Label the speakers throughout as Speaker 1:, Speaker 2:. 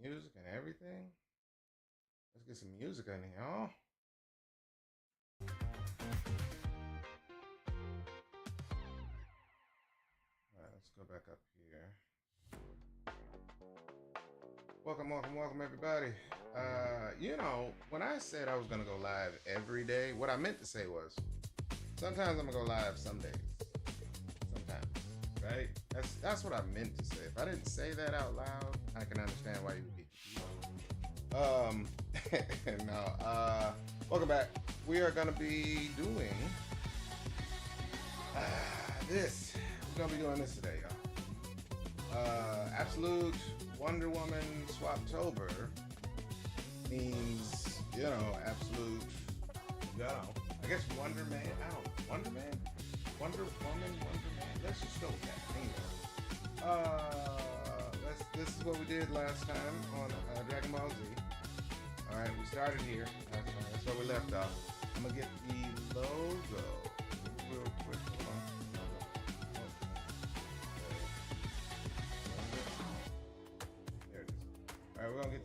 Speaker 1: music and everything. Let's get some music in here, huh? All right, let's go back up here. Welcome, everybody. When I said I was gonna go live every day, what I meant to say was sometimes I'm gonna go live some days. Sometimes, right? That's what I meant to say. If I didn't say that out loud, I can understand why you would be confused. No. Welcome back. We are gonna be doing this. We're gonna be doing this today, y'all. Absolute Wonder Woman Swaptober means, absolute, I guess Wonder Man. I don't know. Wonder Man? Wonder Woman? Wonder Man? Let's just go with that. Anyway. This is what we did last time on Dragon Ball Z. Alright, we started here. That's where we left off. I'm going to get the logo real quick. Hold on. There it is. Alright, we're going to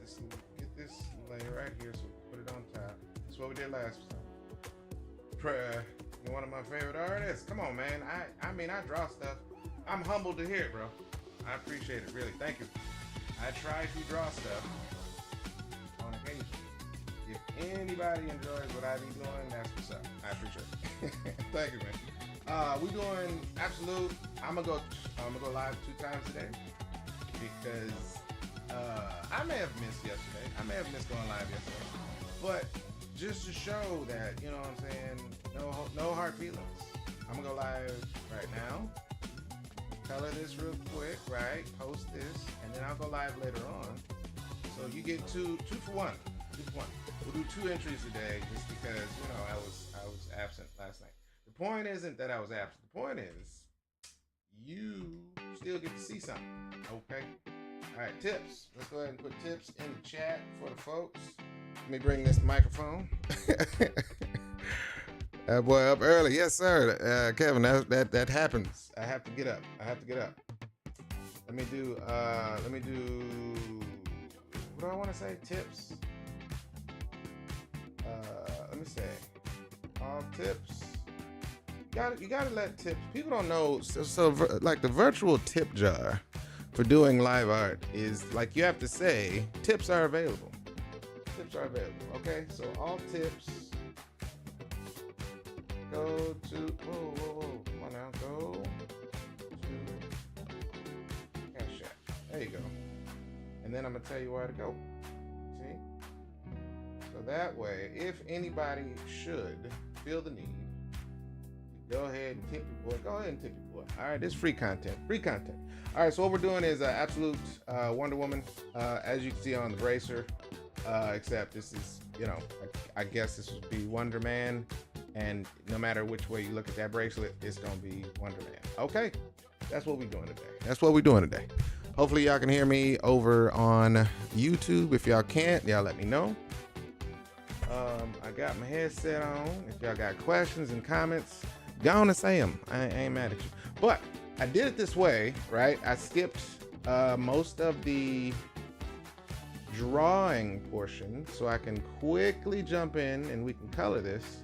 Speaker 1: get this layer right here, so we'll put it on top. That's what we did last time. You're one of my favorite artists. Come on, man. I draw stuff. I'm humbled to hear it, bro. I appreciate it, really. Thank you. I try to draw stuff on occasion. If anybody enjoys what I be doing, that's what's up. I appreciate it. Thank you, man. We doing absolute. I'm gonna go live 2 times today because I may have missed yesterday. I may have missed going live yesterday, but just to show that, you know what I'm saying, no hard feelings. I'm gonna go live right now. Color this real quick, right? Post this, and then I'll go live later on. So you get two for one. We'll do 2 entries today, just because I was absent last night. The point isn't that I was absent. The point is you still get to see something. Okay. All right, tips. Let's go ahead and put tips in the chat for the folks. Let me bring this microphone. That boy up early. Yes, sir. Kevin, that happens. I have to get up. Let me do what do I want to say? Tips. Let me say all tips. You gotta let tips. People don't know. So like the virtual tip jar for doing live art is like you have to say tips are available. Tips are available. Okay, so all tips. Go to whoa. Come on now. Go to Cash App. There you go. And then I'm gonna tell you where to go. See? So that way, if anybody should feel the need, go ahead and tip your boy. Go ahead and tip your boy. All right, this is free content. All right, so what we're doing is absolute Wonder Woman, as you can see on the bracer. Except this is, I guess this would be Wonder Man, and no matter which way you look at that bracelet, it's gonna be Wonder Man. Okay, that's what we're doing today. Hopefully y'all can hear me over on YouTube. If y'all can't, y'all let me know. I got my headset on. If y'all got questions and comments, go on and say them. I ain't mad at you. But I did it this way, right? I skipped most of the drawing portion so I can quickly jump in and we can color this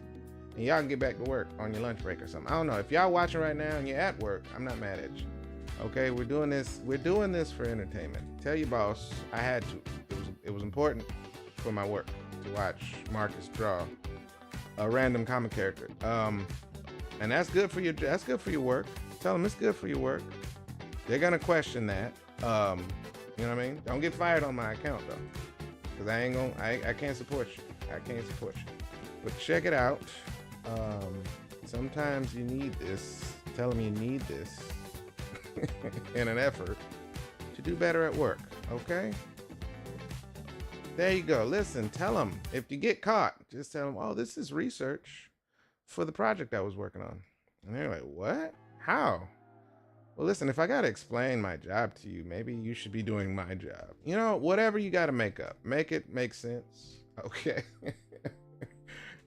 Speaker 1: and y'all can get back to work on your lunch break or something. I don't know. If y'all watching right now and you're at work, I'm not mad at you. Okay, we're doing this for entertainment. Tell your boss I had to. It was important for my work to watch Marcus draw a random comic character. And that's good for your work. Tell them it's good for your work. They're gonna question that. You know what I mean? Don't get fired on my account though, because I can't support you. But check it out. Sometimes you need this. Tell them you need this in an effort to do better at work. Okay? There you go. Listen, tell them if you get caught, just tell them, oh, this is research for the project I was working on. And they're like, what? How? Well, listen, if I got to explain my job to you, maybe you should be doing my job. Whatever you got to make up. Make it make sense. Okay.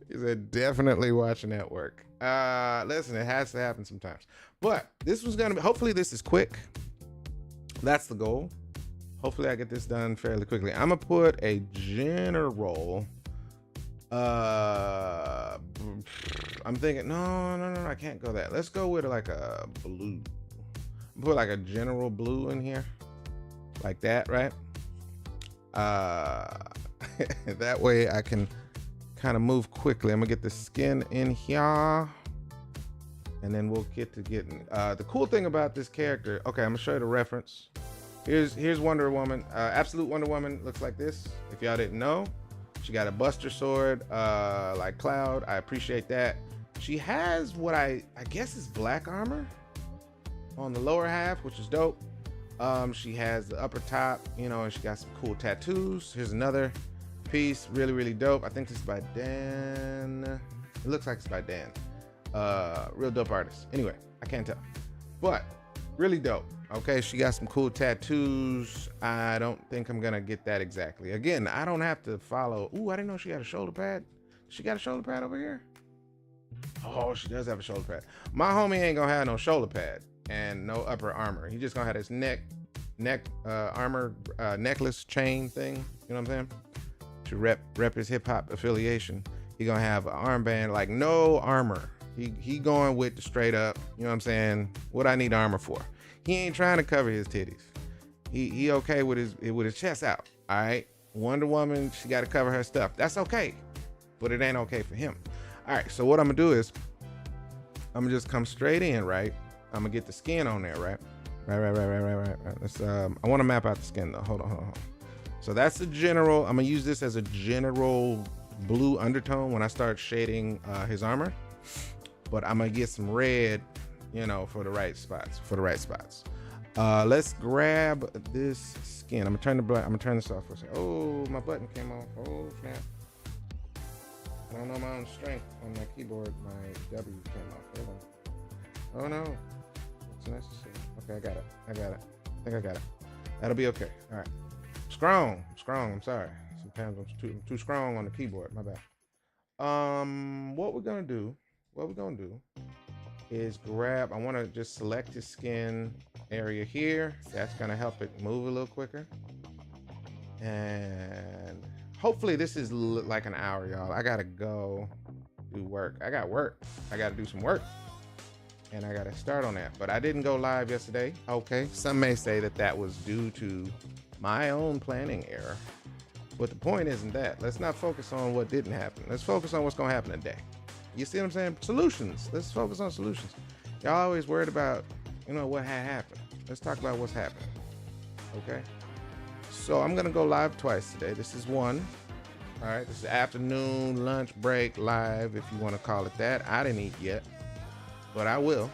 Speaker 1: He said, definitely watching that work. Listen, it has to happen sometimes. But this was going to be, hopefully this is quick. That's the goal. Hopefully I get this done fairly quickly. I'm gonna put a general. I'm thinking, no, I can't go that. Let's go with like a blue. Put like a general blue in here, like that, right? That way I can kind of move quickly. I'm gonna get the skin in here, and then we'll get to getting the cool thing about this character. Okay, I'm gonna show you the reference. Here's Wonder Woman. Absolute Wonder Woman looks like this. If y'all didn't know, she got a Buster sword like Cloud. I appreciate that. She has what I guess is black armor on the lower half, which is dope. She has the upper top, you know, and she got some cool tattoos. Here's another piece, really dope. I think this is by Dan. It looks like it's by Dan. Real dope artist. Anyway, I can't tell, but really dope. Okay, she got some cool tattoos. I don't think I'm gonna get that exactly. Again, I don't have to follow. Ooh, I didn't know she had a shoulder pad. She got a shoulder pad over here. Oh, she does have a shoulder pad. My homie ain't gonna have no shoulder pad and no upper armor. He just gonna have this neck armor necklace chain thing. You know what I'm saying? To rep his hip hop affiliation. He gonna have an armband, like no armor. He going with the straight up. You know what I'm saying? What I need armor for? He ain't trying to cover his titties. He okay with his chest out. All right. Wonder Woman, she got to cover her stuff. That's okay, but it ain't okay for him. All right. So what I'm gonna do is I'm gonna just come straight in, right? I'm gonna get the skin on there, right? Right. Let's I want to map out the skin though. Hold on. So that's the general. I'm gonna use this as a general blue undertone when I start shading his armor. But I'm gonna get some red, you know, for the right spots. Let's grab this skin. I'm gonna turn this off for a second. Oh, my button came off. Oh snap! I don't know my own strength on my keyboard. My W came off. Hold on. Oh no. It's necessary. Okay, I got it. I think I got it. That'll be okay. All right. Strong. I'm sorry. Sometimes I'm too strong on the keyboard. My bad. What we're gonna do is grab. I want to just select the skin area here. That's gonna help it move a little quicker. And hopefully this is like an hour, y'all. I gotta go do work. I got work. I gotta do some work. And I got to start on that. But I didn't go live yesterday. Okay. Some may say that was due to my own planning error. But the point isn't that. Let's not focus on what didn't happen. Let's focus on what's going to happen today. You see what I'm saying? Solutions. Let's focus on solutions. Y'all always worried about, you know, what had happened. Let's talk about what's happening. Okay. So I'm going to go live twice today. This is one. All right. This is afternoon, lunch break, live, if you want to call it that. I didn't eat yet, but I will.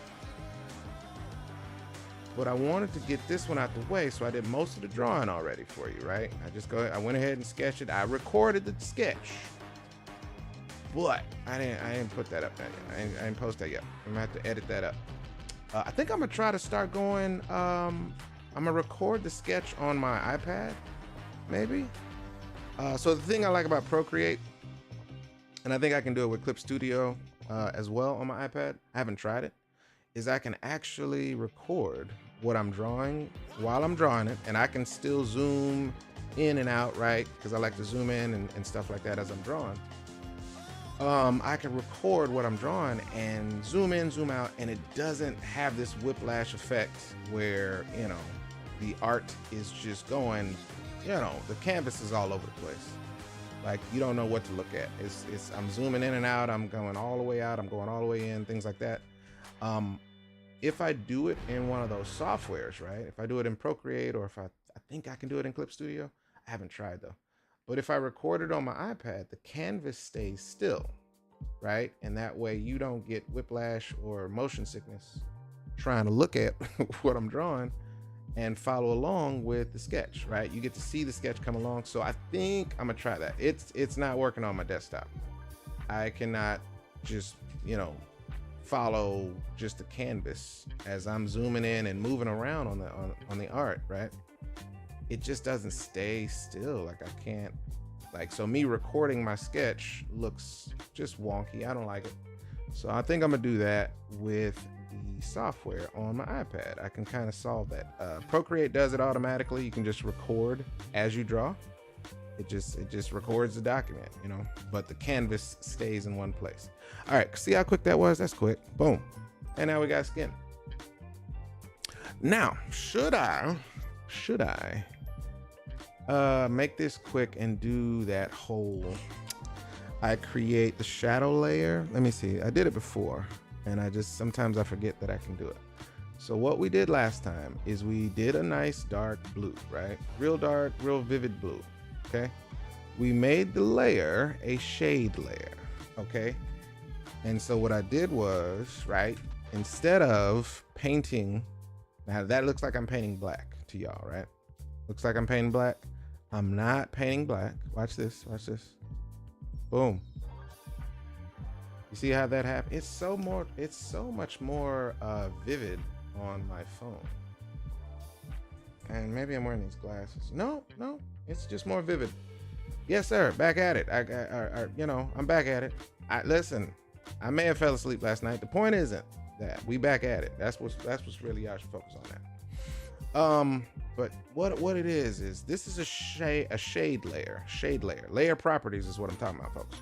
Speaker 1: But I wanted to get this one out the way, so I did most of the drawing already for you, right? I went ahead and sketched it. I recorded the sketch, but I didn't put that up yet. I didn't post that yet. I'm gonna have to edit that up. I think I'm gonna try to start going. I'm gonna record the sketch on my iPad, maybe. So the thing I like about Procreate, and I think I can do it with Clip Studio as well on my iPad. I haven't tried it. Is I can actually record what I'm drawing while I'm drawing it, and I can still zoom in and out, right? Because I like to zoom in and stuff like that as I'm drawing. I can record what I'm drawing and zoom in, zoom out, and it doesn't have this whiplash effect where, you know, the art is just going, you know, the canvas is all over the place. Like, you don't know what to look at. I'm zooming in and out, I'm going all the way out, I'm going all the way in, things like that. If I do it in one of those softwares, right? If I do it in Procreate, or if I think I can do it in Clip Studio. I haven't tried though. But if I record it on my iPad, the canvas stays still, right? And that way you don't get whiplash or motion sickness trying to look at what I'm drawing and follow along with the sketch, right? You get to see the sketch come along. So I think I'm gonna try that. It's not working on my desktop. I cannot just, you know, follow just the canvas as I'm zooming in and moving around on the art, right? It just doesn't stay still. Like, I can't, like, so me recording my sketch looks just wonky. I don't like it. So I think I'm gonna do that with the software on my iPad. I can kind of solve that. Procreate does it automatically. You can just record as you draw. It just records the document, you know, but the canvas stays in one place. All right, see how quick that was? That's quick. Boom. And now we got skin. Now, should I make this quick and do that whole, I create the shadow layer. Let me see. I did it before, and sometimes I forget that I can do it. So what we did last time is we did a nice dark blue, right? Real dark, real vivid blue. Okay, we made the layer a shade layer. Okay, and so what I did was, right, instead of painting, now that looks like I'm painting black to y'all, right? Looks like I'm painting black. I'm not painting black. Watch this. Watch this. Boom. You see how that happened? It's so much more vivid on my phone. And maybe I'm wearing these glasses. No, it's just more vivid. Yes, sir. Back at it. I'm back at it. Listen, I may have fell asleep last night. The point isn't that we back at it. That's what's really, y'all should focus on that. But what it is this is a shade layer. Layer properties is what I'm talking about, folks.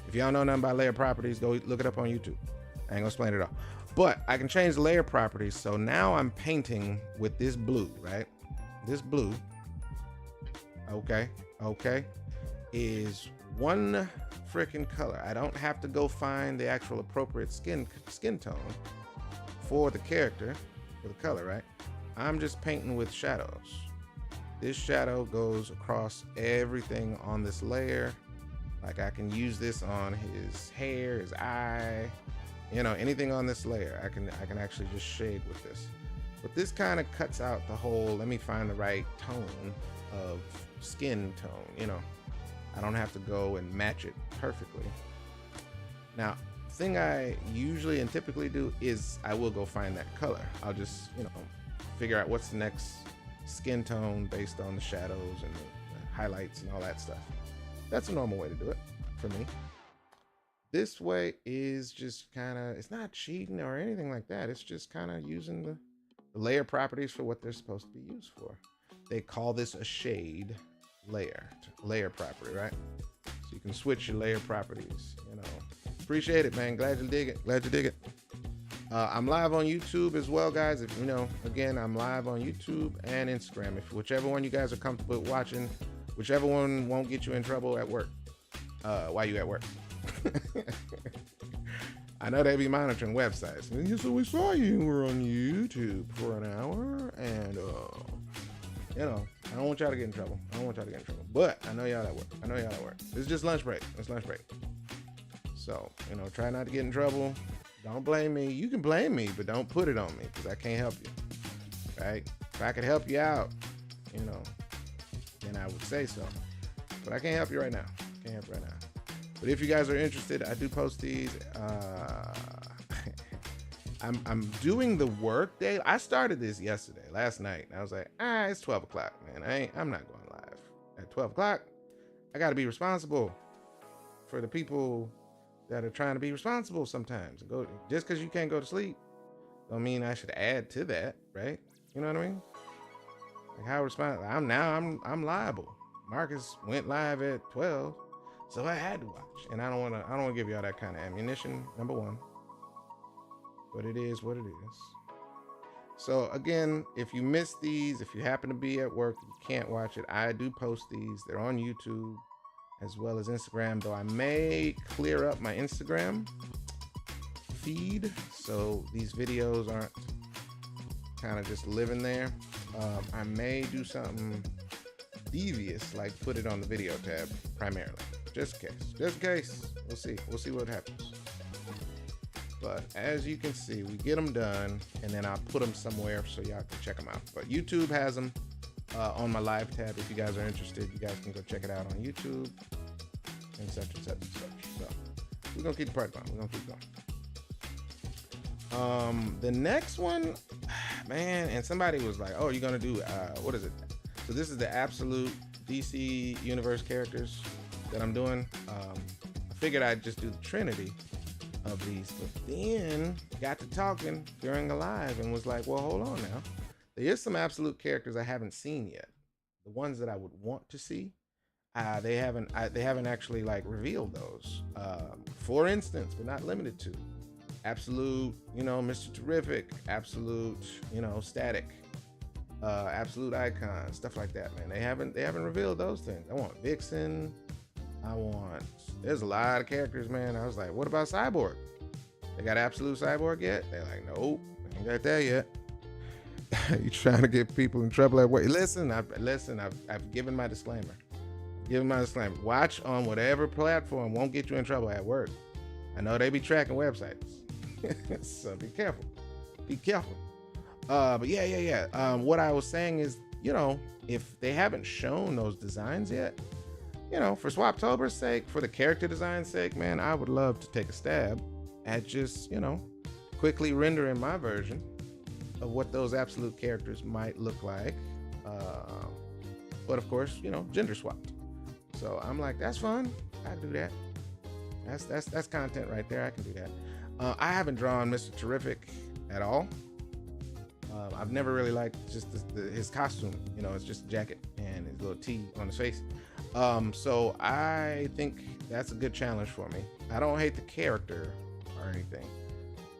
Speaker 1: If y'all know nothing about layer properties, go look it up on YouTube. I ain't gonna explain it all. But I can change the layer properties. So now I'm painting with this blue, right? This blue, okay, is one freaking color. I don't have to go find the actual appropriate skin tone for the character, for the color, right? I'm just painting with shadows. This shadow goes across everything on this layer. Like I can use this on his hair, his eye, you know, anything on this layer. I can actually just shade with this. But this kind of cuts out the whole, let me find the right tone of skin tone, you know. I don't have to go and match it perfectly. Now, the thing I usually and typically do is I will go find that color. I'll just, you know, figure out what's the next skin tone based on the shadows and the highlights and all that stuff. That's a normal way to do it for me. This way is just kind of, it's not cheating or anything like that. It's just kind of using the layer properties for what they're supposed to be used for. They call this a shade layer property, right? So you can switch your layer properties, you know. Appreciate it, man. Glad you dig it. I'm live on YouTube as well, guys. If you know, again, I'm live on YouTube and Instagram. If whichever one you guys are comfortable watching, whichever one won't get you in trouble at work, while you at work. I know they be monitoring websites. So we saw you were on YouTube for an hour, and you know, I don't want y'all to get in trouble. But I know y'all at work. It's just lunch break. It's lunch break. So, you know, try not to get in trouble. Don't blame me. You can blame me, but don't put it on me because I can't help you. Right? If I could help you out, you know, then I would say so. But I can't help you right now. But if you guys are interested, I do post these. I'm doing the work day. I started this last night. And I was like, it's 12 o'clock, man. I'm not going live at 12 o'clock. I got to be responsible for the people that are trying to be responsible sometimes. Just because you can't go to sleep don't mean I should add to that, right? You know what I mean? Like how responsible I'm liable. Marcus went live at 12, so I had to watch. And I don't want to give y'all that kind of ammunition, number one. But it is what it is. So again, if you miss these, if you happen to be at work, you can't watch it, I do post these. They're on YouTube as well as Instagram, though I may clear up my Instagram feed so these videos aren't kind of just living there. I may do something devious, like put it on the video tab primarily, just in case. We'll see what happens. But as you can see, we get them done, and then I'll put them somewhere so y'all can check them out. But YouTube has them on my live tab. If you guys are interested, you guys can go check it out on YouTube, and such. So we're gonna keep the party going. We're gonna keep going. The next one, man, and somebody was like, "Oh, you're gonna do what is it?" So this is the absolute DC universe characters that I'm doing. I figured I'd just do the Trinity. of these, but then got to talking during a live and was like, well, hold on now. There is some absolute characters I haven't seen yet. The ones that I would want to see, they haven't actually like revealed those. For instance, but not limited to, absolute, Mr. Terrific, absolute, Static, absolute Icon, stuff like that, man. They haven't revealed those things. I want Vixen. There's a lot of characters, man. I was like, what about Cyborg? They got absolute Cyborg yet? They're like, nope, ain't got that yet. You trying to get people in trouble at work? Listen, I've given my disclaimer. Watch on whatever platform won't get you in trouble at work. I know they be tracking websites. So be careful. But yeah. What I was saying is, if they haven't shown those designs yet, for Swaptober's sake, for the character design's sake, man, I would love to take a stab at just, quickly rendering my version of what those absolute characters might look like. But of course, gender swapped. So I'm like, that's fun. I do that. That's content right there. I can do that. I haven't drawn Mr. Terrific at all. I've never really liked just his costume. It's just a jacket and his little T on his face. So I think that's a good challenge for me. I don't hate the character or anything,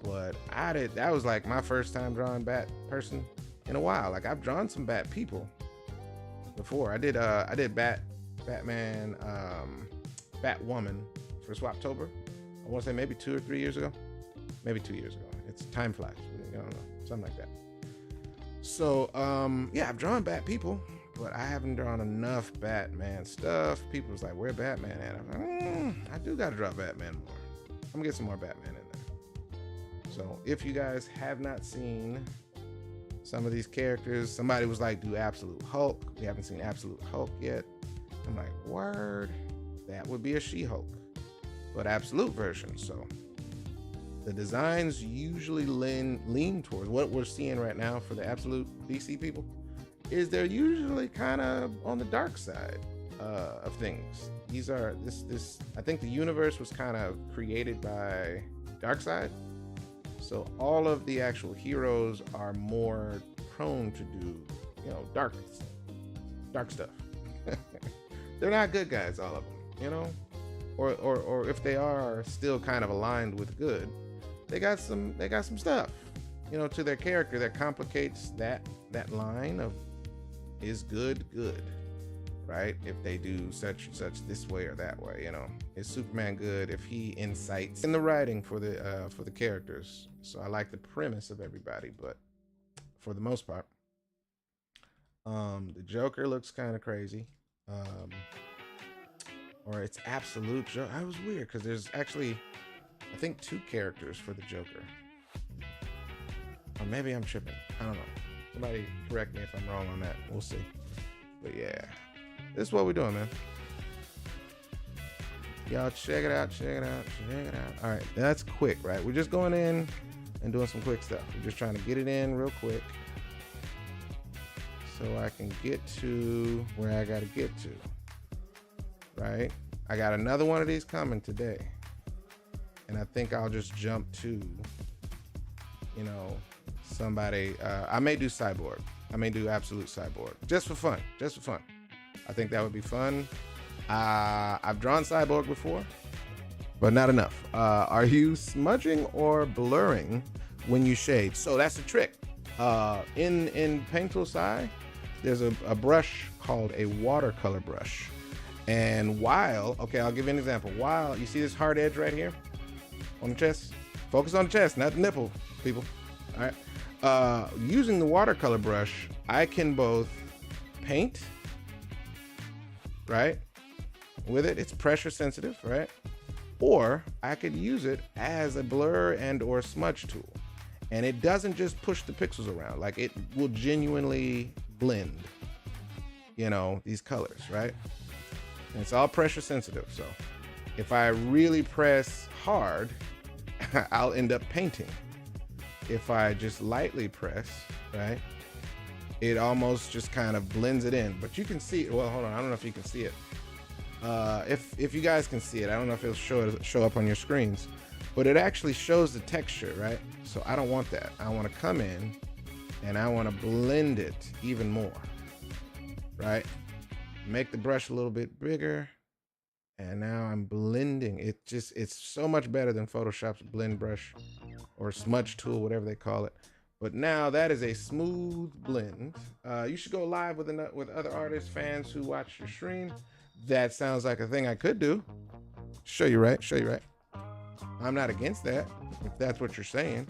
Speaker 1: but that was like my first time drawing Bat person in a while. Like I've drawn some Bat people before. I did Batman, Batwoman for Swaptober. I want to say maybe 2 or 3 years ago. Maybe 2 years ago. It's time flies. I don't know, something like that. So yeah, I've drawn Bat people, but I haven't drawn enough Batman stuff. People was like, where Batman at? I'm like, I do gotta draw Batman more. I'm gonna get some more Batman in there. So if you guys have not seen some of these characters, somebody was like, do Absolute Hulk. We haven't seen Absolute Hulk yet. I'm like, word, that would be a She-Hulk, but absolute version. So the designs usually lean towards what we're seeing right now for the absolute DC people is they're usually kind of on the dark side of things. These are this I think the universe was kind of created by Darkseid, so all of the actual heroes are more prone to do dark stuff. They're not good guys, all of them, or if they are still kind of aligned with good, they got some stuff to their character that complicates that line of is good, right? If they do such and such this way or that way, is Superman good if he incites in the writing for the characters? So I like the premise of everybody, but for the most part, the Joker looks kind of crazy, or it's absolute Joker. I was weird because there's actually, I think, 2 characters for the Joker, or maybe I'm tripping. I don't know. Somebody correct me if I'm wrong on that. We'll see. But yeah, this is what we're doing, man. Y'all check it out. All right, that's quick, right? We're just going in and doing some quick stuff. We're just trying to get it in real quick so I can get to where I got to get to, right? I got another one of these coming today, and I think I'll just jump to, somebody. I may do Cyborg. I may do Absolute Cyborg just for fun. I think that would be fun. I've drawn Cyborg before, but not enough. Are you smudging or blurring when you shade? So that's the trick. In Paint Tool Sci, there's a brush called a watercolor brush. And I'll give you an example. While you see this hard edge right here on the chest, focus on the chest, not the nipple, people. All right. Using the watercolor brush, I can both paint, right? With it, it's pressure sensitive, right? Or I could use it as a blur and or smudge tool. And it doesn't just push the pixels around, like it will genuinely blend, these colors, right? And it's all pressure sensitive. So if I really press hard, I'll end up painting. If I just lightly press, right, it almost just kind of blends it in. But you can see, well, hold on, I don't know if you can see it. If you guys can see it, I don't know if it'll show up on your screens, but it actually shows the texture, right? So I don't want that. I want to come in and I want to blend it even more, right? Make the brush a little bit bigger, and now I'm blending. It's so much better than Photoshop's blend brush or smudge tool, whatever they call it. But now that is a smooth blend. You should go live with other artists, fans who watch your stream. That sounds like a thing I could do. Show you right. I'm not against that, if that's what you're saying.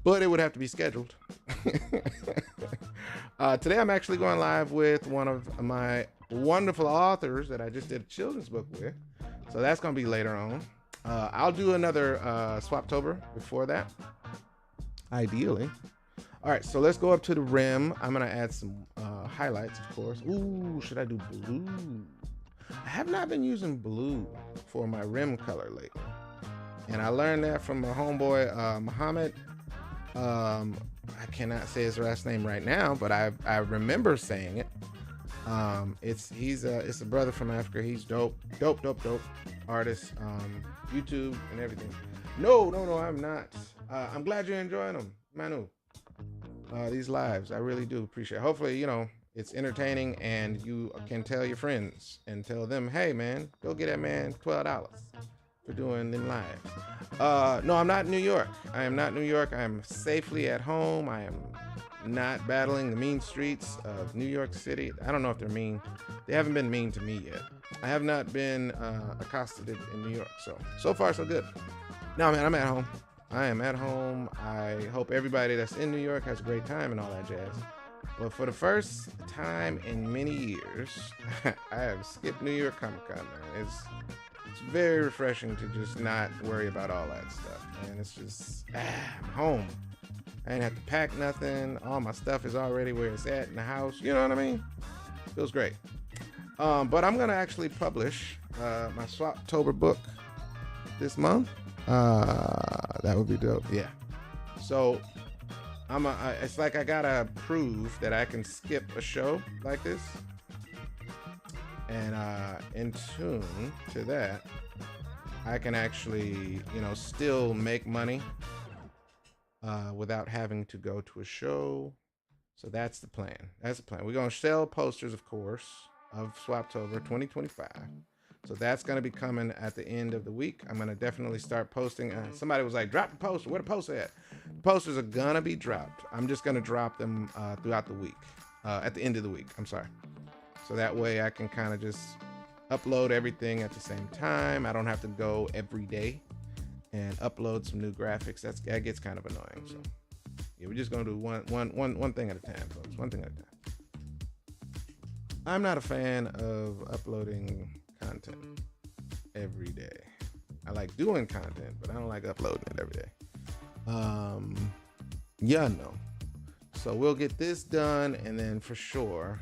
Speaker 1: But it would have to be scheduled. Today I'm actually going live with one of my wonderful authors that I just did a children's book with. So that's going to be later on. I'll do another Swaptober before that, ideally. All right, so let's go up to the rim. I'm going to add some highlights, of course. Ooh, should I do blue? I have not been using blue for my rim color lately. And I learned that from my homeboy, Muhammad. I cannot say his last name right now, but I remember saying it. It's a brother from Africa. He's dope artist, YouTube and everything. No, I'm not. I'm glad you're enjoying them, Manu. These lives, I really do appreciate it. Hopefully, it's entertaining and you can tell your friends and tell them, hey man, go get that man $12 for doing them lives. No, I'm not in New York. I am not in New York. I am safely at home. I am not battling the mean streets of New York City. I don't know if they're mean. They haven't been mean to me yet. I have not been accosted in New York. So far so good. No, man, I'm at home. I am at home. I hope everybody that's in New York has a great time and all that jazz. But for the first time in many years, I have skipped New York Comic Con, man. It's very refreshing to just not worry about all that stuff, man. It's just, I'm home. I ain't have to pack nothing. All my stuff is already where it's at in the house. You know what I mean? Feels great. But I'm going to actually publish my Swaptober book this month. That would be dope. Yeah. So it's like I gotta prove that I can skip a show like this. And in tune to that, I can actually, still make money without having to go to a show. So that's the plan. We're gonna sell posters, of course, of Swaptober 2025. So that's going to be coming at the end of the week. I'm going to definitely start posting. Somebody was like, drop the poster. Where the poster at? The posters are going to be dropped. I'm just going to drop them throughout the week, at the end of the week. I'm sorry. So that way I can kind of just upload everything at the same time. I don't have to go every day and upload some new graphics. That gets kind of annoying. So yeah, we're just going to do one thing at a time, folks. One thing at a time. I'm not a fan of uploading content every day. I like doing content, but I don't like uploading it every day. No. So we'll get this done, and then for sure,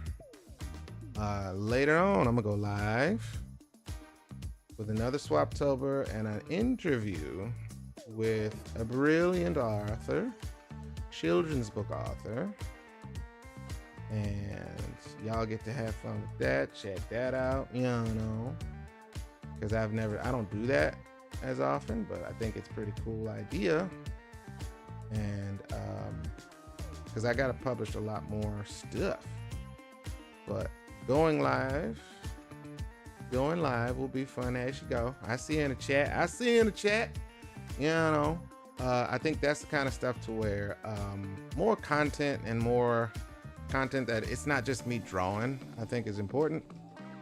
Speaker 1: later on, I'm gonna go live with another Swaptober and an interview with a brilliant author, children's book author. And y'all get to have fun with that. Check that out, because I don't do that as often, but I think it's a pretty cool idea. And because I got to publish a lot more stuff, but going live will be fun as you go. I see you in the chat. I think that's the kind of stuff to where more content and more content that it's not just me drawing, I think is important,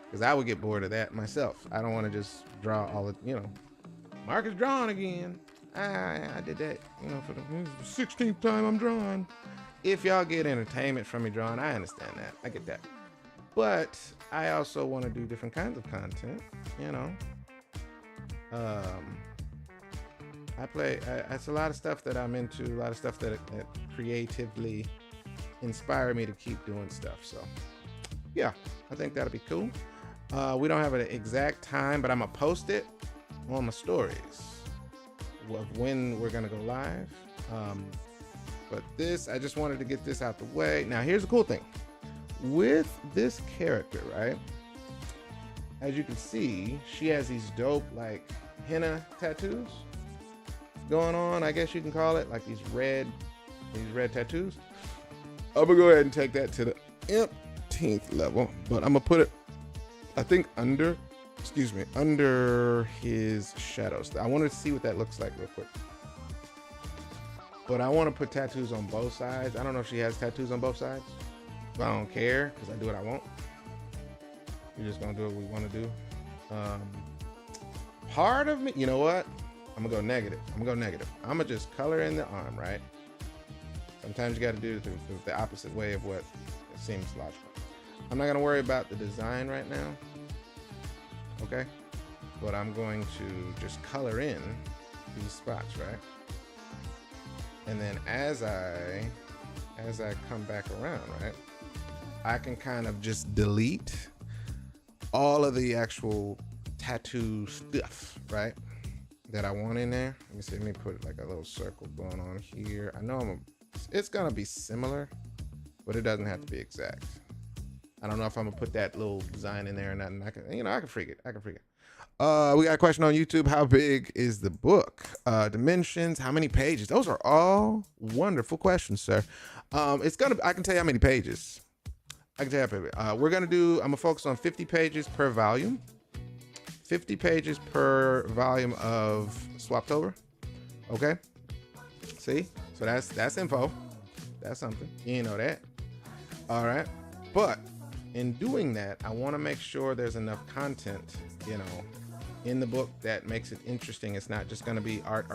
Speaker 1: because I would get bored of that myself. I don't want to just draw all the, Mark is drawing again. I did that, for the 16th time I'm drawing. If y'all get entertainment from me drawing, I understand that. I get that. But I also want to do different kinds of content, it's a lot of stuff that I'm into, a lot of stuff that creatively inspire me to keep doing stuff. So yeah, I think that'll be cool. We don't have an exact time, but I'm gonna post it on my stories of when we're gonna go live. But I just wanted to get this out the way. Now here's the cool thing with this character, right? as you can see, she has these dope like henna tattoos going on, I guess you can call it, like these red tattoos. I'm gonna go ahead and take that to the umpteenth level, but I'm gonna put it, I think, under his shadows. I want to see what that looks like real quick. But I want to put tattoos on both sides. I don't know if she has tattoos on both sides, but I don't care because I do what I want. We're just gonna do what we want to do. Part of me, you know what? I'm gonna go negative. I'm gonna just color in the arm, right? Sometimes you got to do it the opposite way of what it seems logical. I'm not gonna worry about the design right now, okay? But I'm going to just color in these spots, right? And then as I come back around, right, I can kind of just delete all of the actual tattoo stuff, right, that I want in there. Let me see. Let me put like a little circle going on here. I know it's gonna be similar, but it doesn't have to be exact. I don't know if I'm gonna put that little design in there or nothing. I can freak it. We got a question on YouTube. How big is the book? Dimensions, how many pages? Those are all wonderful questions, sir. I can tell you how many pages. I'm gonna focus on 50 pages per volume. 50 pages per volume of Swaptober. Okay. See? So that's info. That's something. You know that. All right. But in doing that, I want to make sure there's enough content, in the book that makes it interesting. It's not just going to be art.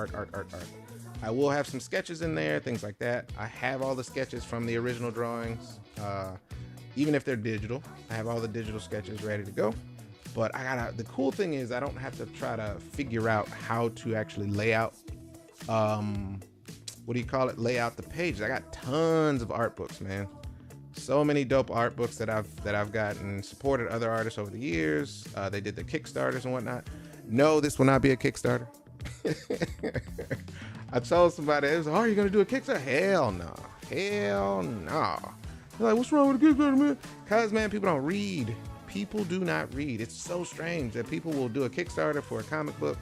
Speaker 1: I will have some sketches in there, things like that. I have all the sketches from the original drawings. Even if they're digital, I have all the digital sketches ready to go. But the cool thing is I don't have to try to figure out how to actually lay out, lay out the pages. I got tons of art books, man. So many dope art books that I've gotten, supported other artists over the years. They did the Kickstarters and whatnot. No, this will not be a Kickstarter. I told somebody, it was, are you gonna do a Kickstarter? Hell no. They're like, what's wrong with the Kickstarter, man? Cause man, people don't read. People do not read. It's so strange that people will do a Kickstarter for a comic book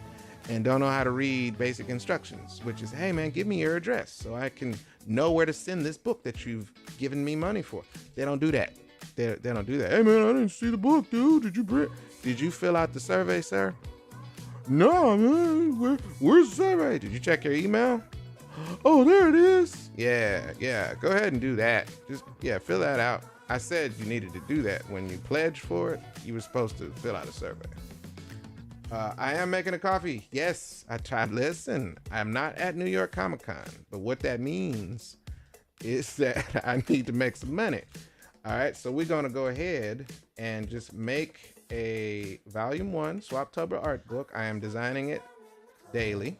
Speaker 1: and don't know how to read basic instructions, which is, hey man, give me your address so I can know where to send this book that you've given me money for. They don't do that. They don't do that. Hey man, I didn't see the book, dude. Did you fill out the survey, sir? No, man. Where's the survey? Did you check your email? Oh, there it is. Yeah. Go ahead and do that. Just, fill that out. I said you needed to do that. When you pledged for it, you were supposed to fill out a survey. I am making a coffee. Yes, I tried. Listen, I'm not at New York Comic Con, but what that means is that I need to make some money. All right, so we're gonna go ahead and just make a Volume 1 Swaptober art book. I am designing it daily.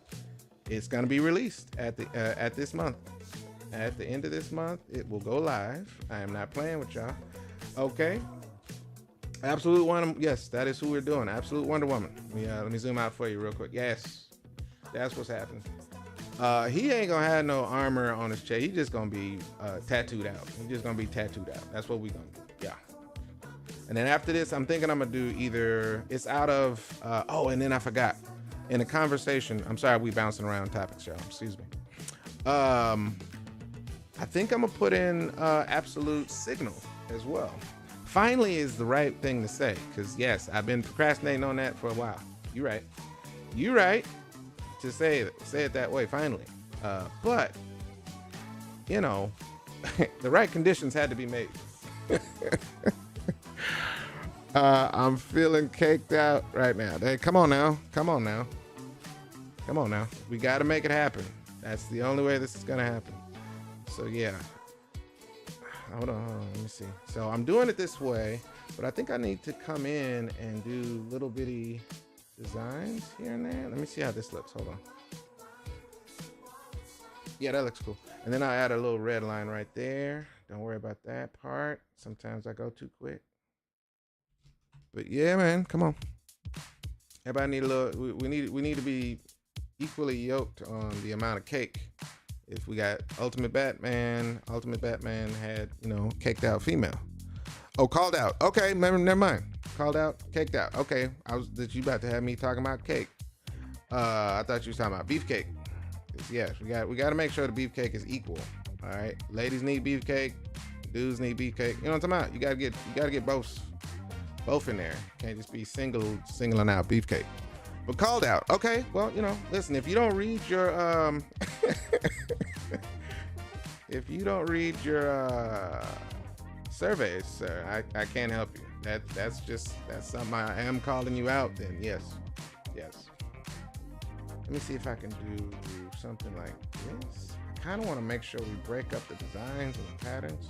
Speaker 1: It's gonna be released at this month. At the end of this month, it will go live. I am not playing with y'all. Okay. Absolute Wonder. Yes, that is who we're doing. Absolute Wonder Woman. Let me zoom out for you real quick. Yes, that's what's happening. He ain't gonna have no armor on his chest. He's just gonna be tattooed out. He's just gonna be tattooed out. That's what we gonna do. Yeah. And then after this, I'm thinking I'm gonna do either. It's out of. And then I forgot. In the conversation, I'm sorry, we bouncing around topics, y'all. Excuse me. I think I'm gonna put in Absolute Signal as well. Finally is the right thing to say, because yes, I've been procrastinating on that for a while. You're right to say it that way, finally. But the right conditions had to be made. I'm feeling caked out right now. Hey, come on now. We got to make it happen. That's the only way this is gonna happen. So yeah. Hold on, let me see. So I'm doing it this way, but I think I need to come in and do little bitty designs here and there. Let me see how this looks. Hold on. Yeah, that looks cool. And then I'll add a little red line right there. Don't worry about that part. Sometimes I go too quick. But yeah, man, come on. Everybody need a little. We need to be equally yoked on the amount of cake. If we got Ultimate Batman had, caked out female. Oh, called out. Okay, never mind. Called out? Caked out. Okay. That you about to have me talking about cake. I thought you was talking about beefcake. Yes, we got to make sure the beefcake is equal. All right. Ladies need beefcake. Dudes need beefcake. You know what I'm talking about? You gotta get both in there. Can't just be singling out beefcake. But called out. Okay. Well, listen, if you don't read your if you don't read your surveys, sir, I can't help you. That's something I am calling you out. Then yes. Let me see if I can do something like this. I kind of want to make sure we break up the designs and the patterns.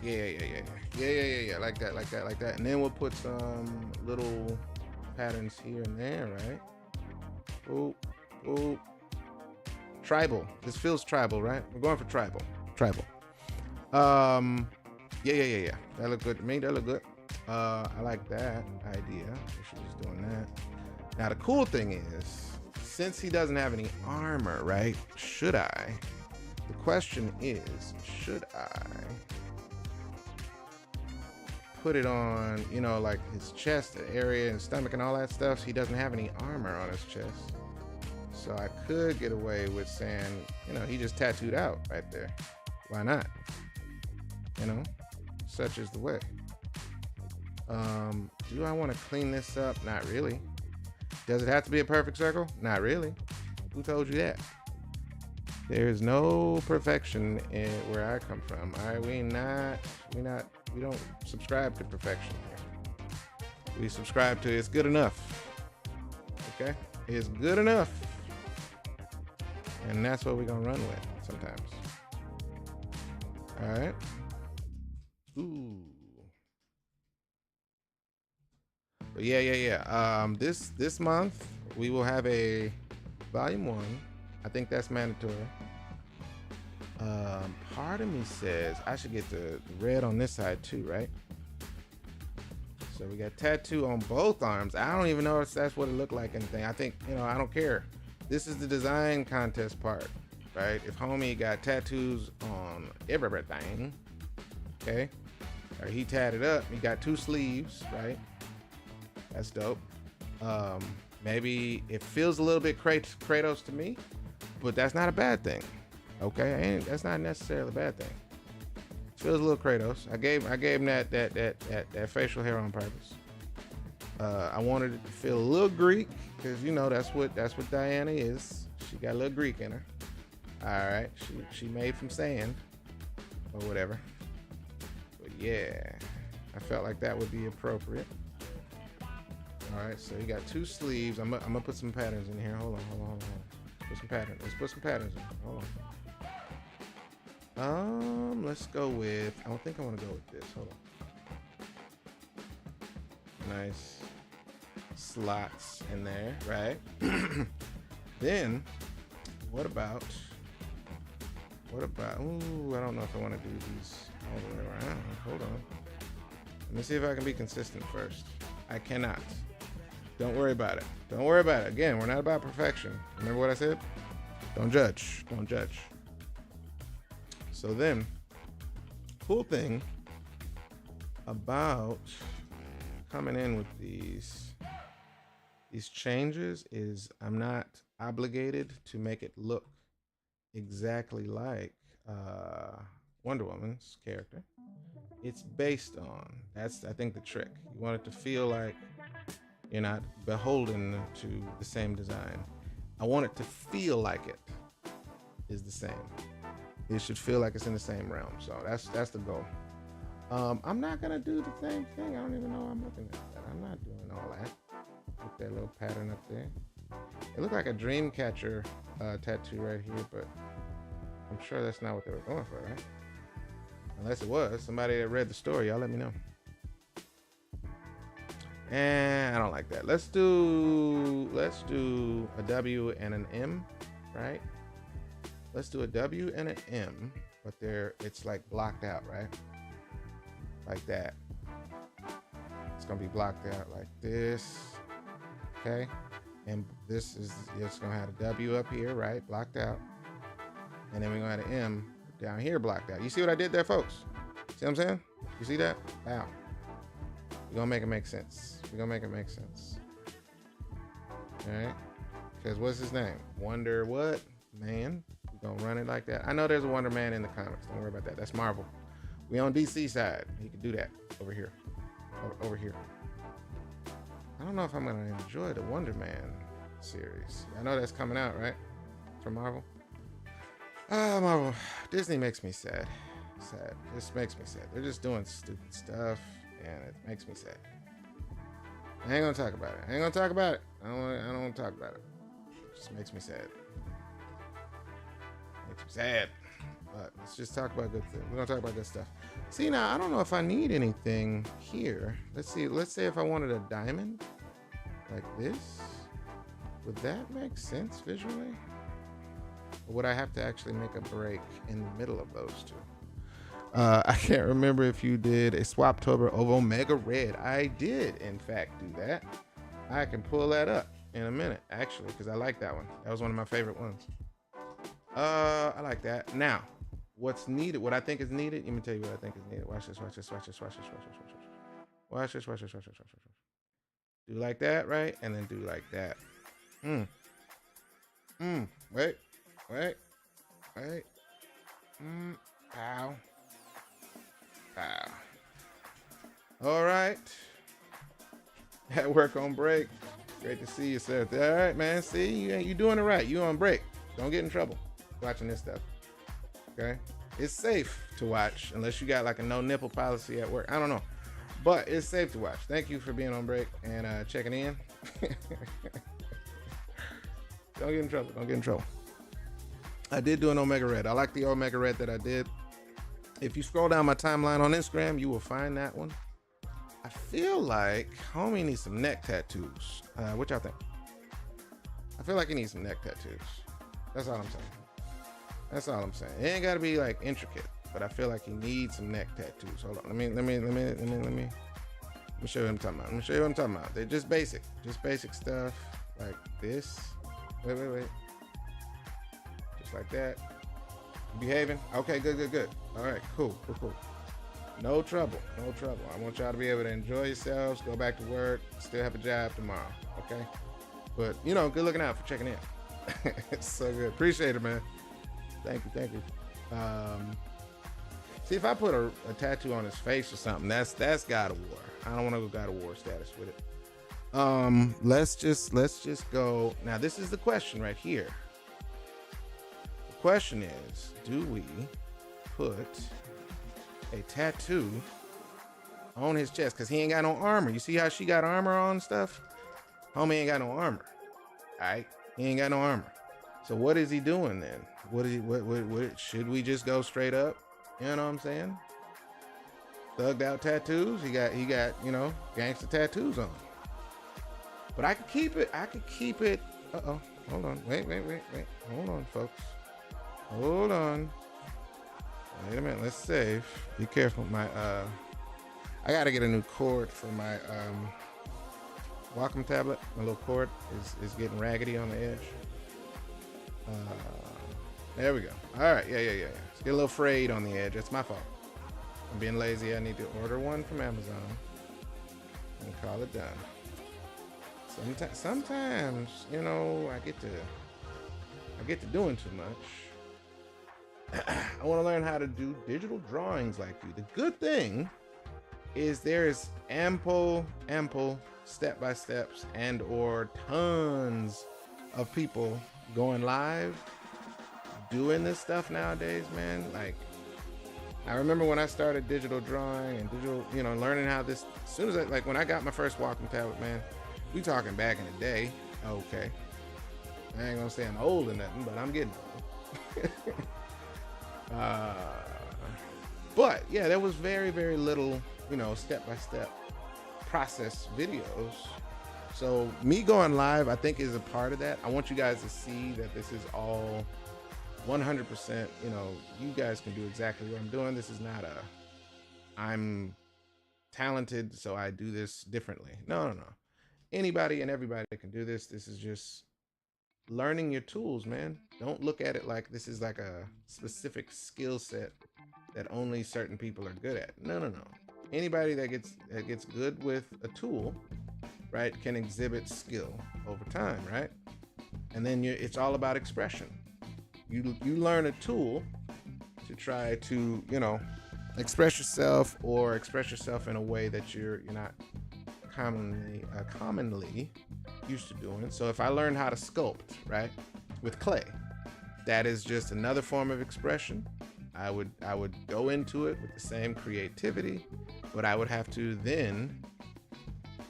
Speaker 1: Yeah. Like that. And then we'll put some little patterns here and there, right? Oh. Tribal. This feels tribal, right? We're going for tribal. Yeah. That look good to me. That look good. I like that idea. We should just doing that. Now the cool thing is, since he doesn't have any armor, right? Should I? The question is, should I put it on, like his chest area and stomach and all that stuff? So he doesn't have any armor on his chest. So I could get away with saying, he just tattooed out right there. Why not? Such is the way. Do I want to clean this up? Not really. Does it have to be a perfect circle? Not really. Who told you that? There's no perfection where I come from. All right, we don't subscribe to perfection here. We subscribe to it's good enough. Okay? It's good enough. And that's what we're gonna run with sometimes. All right. Ooh. But yeah. This month we will have a volume 1. I think that's mandatory. Part of me says I should get the red on this side too, right? So we got tattoo on both arms. I don't even know if that's what it looked like. Anything. I think I don't care. This is the design contest part, right? If homie got tattoos on everything, okay, or he tatted up, he got 2 sleeves, right? That's dope. Maybe it feels a little bit Kratos to me, but that's not a bad thing. Okay, that's not necessarily a bad thing. It feels a little Kratos. I gave him that facial hair on purpose. I wanted it to feel a little Greek because that's what Diana is. She got a little Greek in her. All right, she made from sand or whatever. But yeah, I felt like that would be appropriate. All right, so you got 2 sleeves. I'm gonna put some patterns in here. Hold on. Let's put some patterns in. Hold on. Let's go with. I don't think I want to go with this. Hold on. Nice slots in there, right? Then, what about? Ooh, I don't know if I want to do these all the way around. Hold on. Let me see if I can be consistent first. I cannot. Don't worry about it. Again, we're not about perfection. Remember what I said? Don't judge. So then, cool thing about coming in with these changes is I'm not obligated to make it look exactly like Wonder Woman's character. It's based on, that's I think the trick. You want it to feel like you're not beholden to the same design. I want it to feel like it is the same. It should feel like it's in the same realm. So that's the goal. I'm not gonna do the same thing. I don't even know I'm looking at that. I'm not doing all that. Put that little pattern up there. It looked like a dream catcher tattoo right here, but I'm sure that's not what they were going for, right? Unless it was. Somebody that read the story, y'all let me know. And I don't like that. Let's do a W and an M, right? Let's do a W and an M, but it's like blocked out, right? Like that. It's gonna be blocked out like this, okay? And this is it's gonna have a W up here, right? Blocked out. And then we're gonna have an M down here blocked out. You see what I did there, folks? See what I'm saying? You see that? Wow. We're gonna make it make sense. We're gonna make it make sense. All right. Because what's his name? Wonder what? Man. We're gonna run it like that. I know there's a Wonder Man in the comics. Don't worry about that. That's Marvel. We on DC side. He can do that over here. Over here. I don't know if I'm gonna enjoy the Wonder Man series. I know that's coming out, right? From Marvel. Marvel. Disney makes me sad. Sad. Just makes me sad. They're just doing stupid stuff, and it makes me sad. I ain't gonna talk about it. I don't want to talk about it. It just makes me sad. Makes me sad. But let's just talk about good things. We're gonna talk about good stuff. See, now I don't know if I need anything here. Let's see. Let's say if I wanted a diamond like this, would that make sense visually? Or would I have to actually make a break in the middle of those two? I can't remember if you did a Swaptober of Omega Red. I did, in fact, do that. I can pull that up in a minute, actually, because I like that one. That was one of my favorite ones. I like that. Now, what's needed, what I think is needed, let me tell you what I think is needed. Watch this, watch this, watch this, watch this, watch this, watch this. Watch this, watch this, watch this, watch this. Do like that, right? And then do like that. Wait. Pow. All right. At work on break. Great to see you, sir. All right, man. See, you doing it right. You on break. Don't get in trouble watching this stuff. Okay? It's safe to watch unless you got like a no nipple policy at work. I don't know. But it's safe to watch. Thank you for being on break and checking in. Don't get in trouble. Don't get in trouble. I did do an Omega Red. I like the Omega Red that I did. If you scroll down my timeline on Instagram, you will find that one. I feel like homie needs some neck tattoos. What y'all think? I feel like he needs some neck tattoos. That's all I'm saying. That's all I'm saying. It ain't gotta be like intricate, but I feel like he needs some neck tattoos. Hold on. Let me show you what I'm talking about. Let me show you what I'm talking about. They're just basic stuff like this. Wait. Just like that. Behaving? Okay, good. All right, cool. No trouble. I want y'all to be able to enjoy yourselves, go back to work, still have a job tomorrow, okay? But, good looking out for checking in. It's so good. Appreciate it, man. Thank you. See, if I put a tattoo on his face or something, that's God of War. I don't want to go God of War status with it. Let's just go. Now, this is the question right here. Question is, do we put a tattoo on his chest? Because he ain't got no armor. You see how she got armor on stuff? Homie ain't got no armor. All right? He ain't got no armor. So what is he doing then? What should we just go straight up? You know what I'm saying? Thugged out tattoos. He got gangster tattoos on. But I could keep it. Uh-oh. Hold on. Wait. Hold on, folks. Hold on. Wait a minute. Let's save. Be careful. I gotta get a new cord for my Wacom tablet. My little cord is getting raggedy on the edge. There we go. All right. Yeah. It's getting a little frayed on the edge. That's my fault. I'm being lazy. I need to order one from Amazon and call it done. Sometimes, I get to doing too much. I want to learn how to do digital drawings like you. The good thing is there is ample step-by-steps and or tons of people going live doing this stuff nowadays, man. Like, I remember when I started digital drawing and digital, learning how this, as soon as when I got my first Wacom tablet, man, we talking back in the day. Okay. I ain't gonna say I'm old or nothing, but I'm getting old. But yeah, there was very, very little, step-by-step process videos. So me going live, I think, is a part of that. I want you guys to see that this is all 100%, you guys can do exactly what I'm doing. This is not I'm talented, so I do this differently. No. Anybody and everybody can do this. This is just learning your tools, man. Don't look at it like this is like a specific skill set that only certain people are good at. No. anybody that gets good with a tool, right, can exhibit skill over time, right? And then it's all about expression. You learn a tool to try to, express yourself, or express yourself in a way that you're not commonly used to doing. So if I learn how to sculpt, right, with clay, that is just another form of expression. I would go into it with the same creativity, but I would have to then,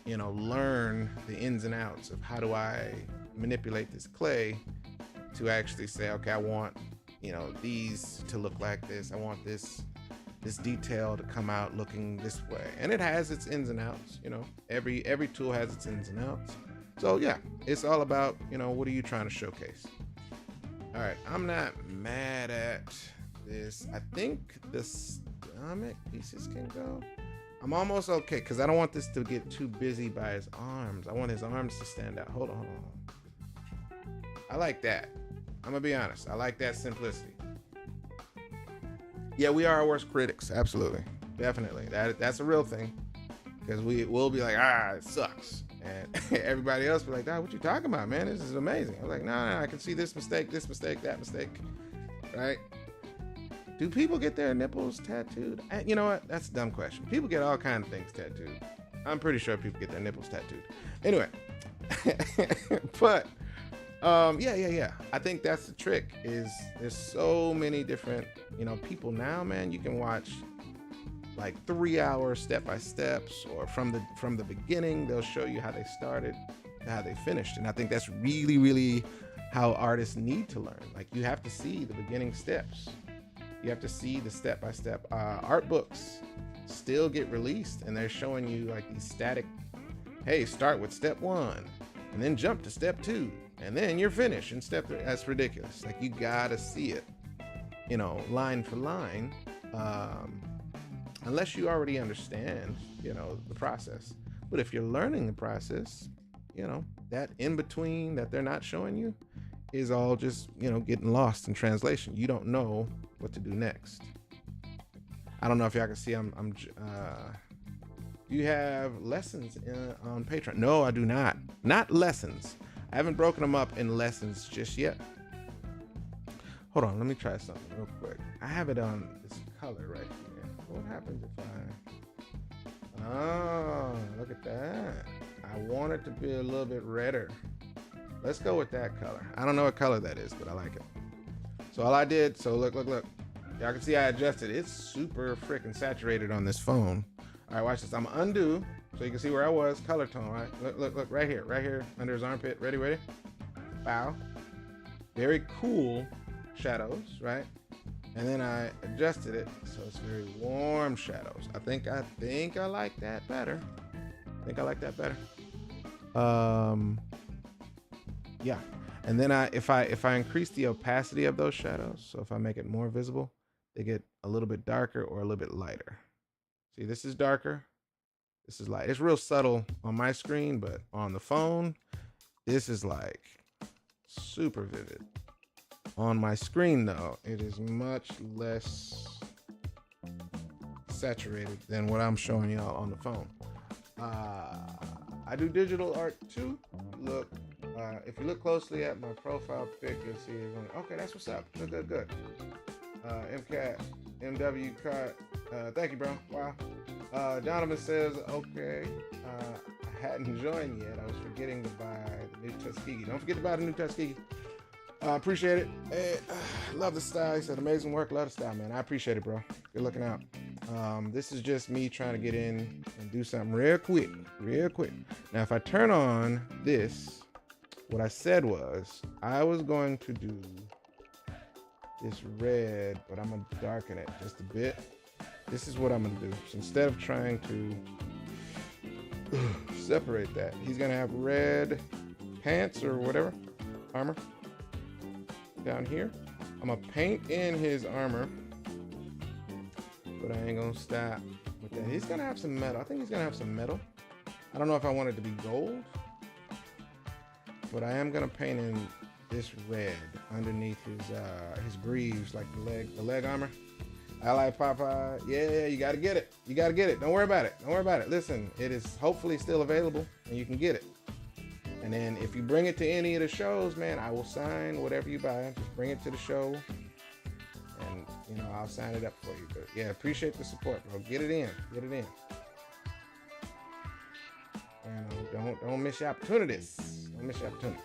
Speaker 1: learn the ins and outs of how do I manipulate this clay to actually say, okay, I want, these to look like this. I want this detail to come out looking this way. And it has its ins and outs, every tool has its ins and outs. So yeah, it's all about, what are you trying to showcase? All right, I'm not mad at this. I think the stomach pieces can go. I'm almost okay, because I don't want this to get too busy by his arms. I want his arms to stand out. Hold on. I like that. I'm gonna be honest. I like that simplicity. Yeah, we are our worst critics. Absolutely. Definitely. That's a real thing. Because we'll be like, it sucks. And everybody else will be like, what you talking about, man? This is amazing. I was like, no, I can see this mistake, that mistake. Right? Do people get their nipples tattooed? You know what? That's a dumb question. People get all kinds of things tattooed. I'm pretty sure people get their nipples tattooed. Anyway. But, yeah. I think that's the trick, is there's so many different, people now, man. You can watch like 3-hour step-by-steps, or from the beginning. They'll show you how they started to how they finished. And I think that's really, really how artists need to learn. Like, you have to see the beginning steps. You have to see the step-by-step. Art books still get released, and they're showing you like these static, hey, start with step 1 and then jump to step 2 and then you're finished in step 3. That's ridiculous. Like, you gotta see it, line for line, unless you already understand, the process. But if you're learning the process, that in between that they're not showing you is all just, getting lost in translation. You don't know what to do next. I don't know if y'all can see, do you have lessons on Patreon? No, I do not. Not lessons. I haven't broken them up in lessons just yet. Hold on, let me try something real quick. I have it on this color right here. What happens if oh, look at that. I want it to be a little bit redder. Let's go with that color. I don't know what color that is, but I like it. So all I did, look. Y'all can see I adjusted. It's super freaking saturated on this phone. All right, watch this. I'm gonna undo so you can see where I was. Color tone, right? Look, right here, under his armpit. Ready? Bow. Very cool shadows, right? And then I adjusted it so it's very warm shadows. I think I like that better. Yeah. And then if I increase the opacity of those shadows, so if I make it more visible, they get a little bit darker or a little bit lighter. See, this is darker, this is light. It's real subtle on my screen, but on the phone, this is like super vivid. On my screen, though, it is much less saturated than what I'm showing y'all on the phone. I do digital art too. Look, if you look closely at my profile pic, you'll see it's on. Okay, that's what's up. Good. MCAT, MW cut. Thank you, bro. Wow. Donovan says, okay, I hadn't joined yet. I was forgetting to buy the new Tuskegee. Don't forget to buy the new Tuskegee. Appreciate it. Hey, love the style. He said, amazing work. Love the style, man. I appreciate it, bro. Good looking out. This is just me trying to get in and do something real quick. Now, if I turn on this, what I said was I was going to do this red, but I'm going to darken it just a bit. This is what I'm going to do. So instead of trying to separate that, he's going to have red pants or whatever, armor. Down here, I'm gonna paint in his armor, but I ain't gonna stop with that. He's gonna have some metal. I think he's gonna have some metal. I don't know if I want it to be gold, but I am gonna paint in this red underneath his greaves, like the leg armor. I like Popeye. Yeah, you gotta get it. You gotta get it. Don't worry about it. Don't worry about it. Listen, it is hopefully still available and you can get it. And then if you bring it to any of the shows, man, I will sign whatever you buy. Just bring it to the show and I'll sign it up for you. But yeah, appreciate the support, bro. Get it in. Get it in. Don't miss your opportunities. Don't miss your opportunities.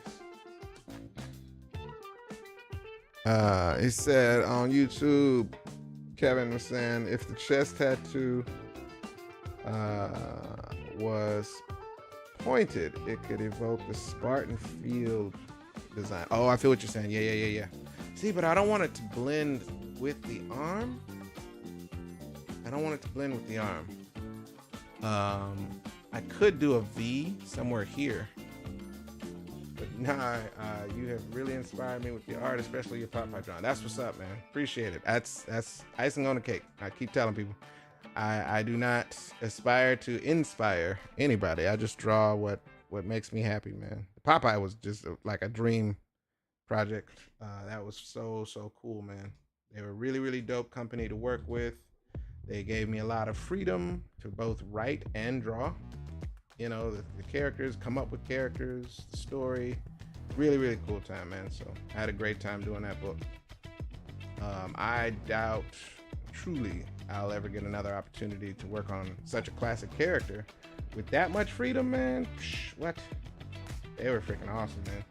Speaker 1: He said on YouTube, Kevin was saying if the chest tattoo was pointed, it could evoke the Spartan field design. Oh, I feel what you're saying. Yeah. See, but I don't want it to blend with the arm. I could do a V somewhere here. But nah, you have really inspired me with your art, especially your Popeye drawing. That's what's up, man. Appreciate it. That's icing on the cake. I keep telling people, I do not aspire to inspire anybody. I just draw what makes me happy, man. Popeye was just like a dream project. That was so cool, man. They were really, really dope company to work with. They gave me a lot of freedom to both write and draw. The characters, come up with characters, the story. Really, really cool time, man. So I had a great time doing that book. I doubt truly I'll ever get another opportunity to work on such a classic character with that much freedom, man. What? They were freaking awesome, man.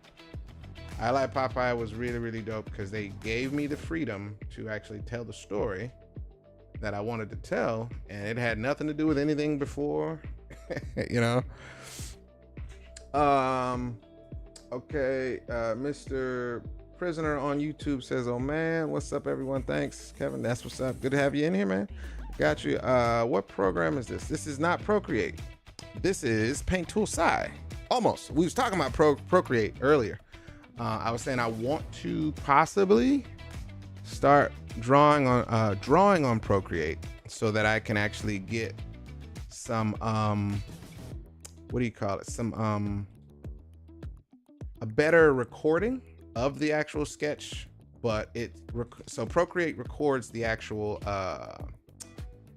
Speaker 1: I Like Popeye was really, really dope because they gave me the freedom to actually tell the story that I wanted to tell, and it had nothing to do with anything before. Okay, Mr. Prisoner on YouTube says, oh man, what's up everyone? Thanks, Kevin. That's what's up. Good to have you in here, man. Got you. What program is this? This is not Procreate. This is Paint Tool Sci. Almost. We was talking about Procreate earlier. I was saying I want to possibly start drawing on Procreate so that I can actually get some what do you call it? Some a better recording of the actual sketch, but so Procreate records the actual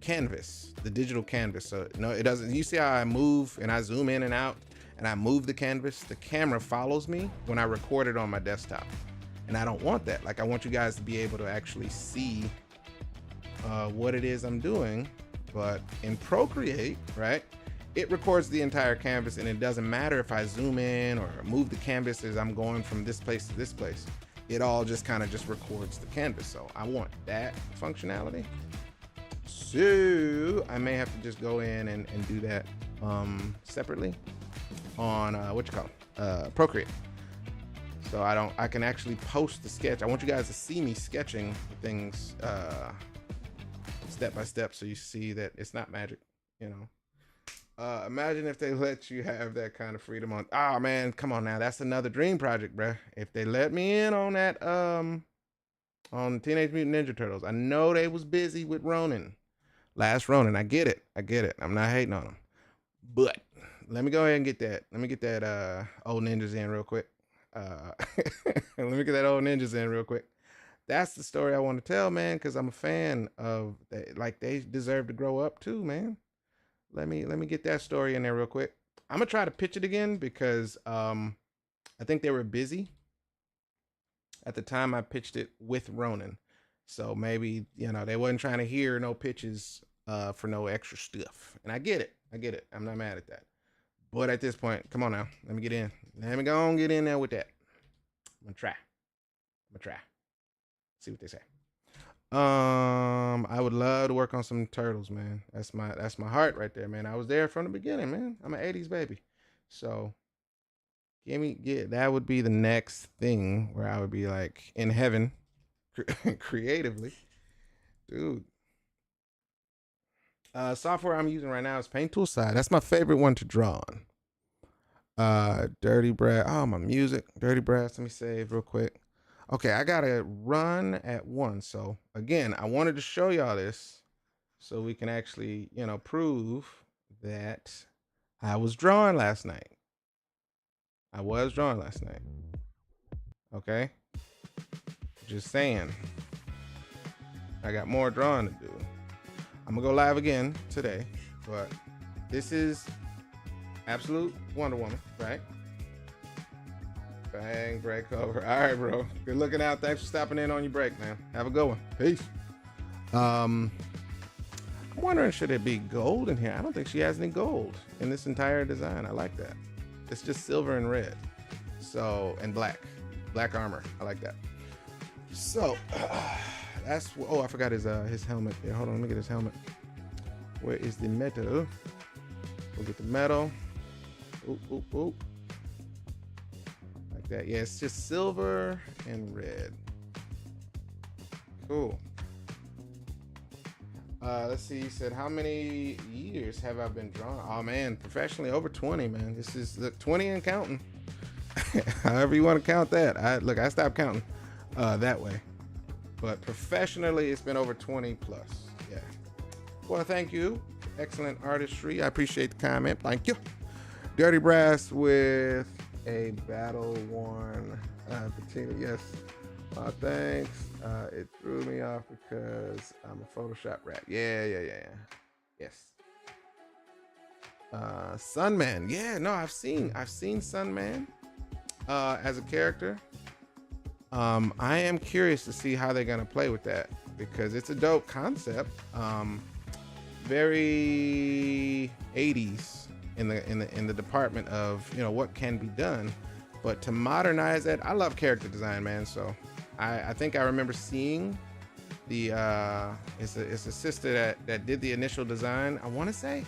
Speaker 1: canvas, the digital canvas. So no, it doesn't. You see how I move and I zoom in and out and I move the canvas? The camera follows me when I record it on my desktop. And I don't want that. Like, I want you guys to be able to actually see what it is I'm doing. But in Procreate, right, it records the entire canvas, and it doesn't matter if I zoom in or move the canvas as I'm going from this place to this place. It all just kind of just records the canvas. So I want that functionality. So I may have to just go in and do that separately on Procreate. So I can actually post the sketch. I want you guys to see me sketching things step by step, so you see that it's not magic, Imagine if they let you have that kind of freedom on. Oh man, come on now. That's another dream project, bruh. If they let me in on that, on Teenage Mutant Ninja Turtles. I know they was busy with Ronin. Last Ronin. I get it. I'm not hating on them. But let me go ahead and get that. Let me get that old ninjas in real quick. Let me get that old ninjas in real quick. That's the story I want to tell, man, because I'm a fan of that. Like, they deserve to grow up too, man. Let me get that story in there real quick. I'm gonna try to pitch it again because I think they were busy at the time I pitched it with Ronin. So maybe, they wasn't trying to hear no pitches for no extra stuff. And I get it. I'm not mad at that. But at this point, come on now. Let me get in. Let me go and get in there with that. I'm gonna try. See what they say. I would love to work on some turtles, man. That's my heart right there, man. I was there from the beginning, man. I'm an 80s baby. So that would be the next thing where I would be like in heaven creatively. Dude. Software I'm using right now is Paint Tool Sci. That's my favorite one to draw on. Dirty Brass. Oh, my music. Dirty Brass. Let me save real quick. Okay, I gotta run at 1. So again, I wanted to show y'all this so we can actually, prove that I was drawing last night. Okay? Just saying. I got more drawing to do. I'm gonna go live again today, but this is Absolute Wonder Woman, right? Bang, break over. All right, bro. Good looking out. Thanks for stopping in on your break, man. Have a good one. Peace. I'm wondering, should it be gold in here? I don't think she has any gold in this entire design. I like that. It's just silver and red. So, and black armor. I like that. So, that's, oh, I forgot his helmet there. Hold on, let me get his helmet. Where is the metal? We'll get the metal. Oop, oop, oop. Like that. Yeah, it's just silver and red. Cool. Let's see, he said, how many years have I been drawing? Oh man, professionally over 20, man. This is the 20 and counting. However you want to count that. I stopped counting that way. But professionally, it's been over 20 plus. Yeah. Well, thank you. Excellent artistry. I appreciate the comment. Thank you. Dirty Brass with a battle worn patina. Yes. Thanks. It threw me off because I'm a Photoshop rat. Yeah. Yes. Sunman. Yeah, no, I've seen Sunman as a character. I am curious to see how they're gonna play with that because it's a dope concept. Very 80s in the department of, you know, what can be done, but to modernize that, I love character design, man. So I think I remember seeing the it's a sister that did the initial design. I want to say,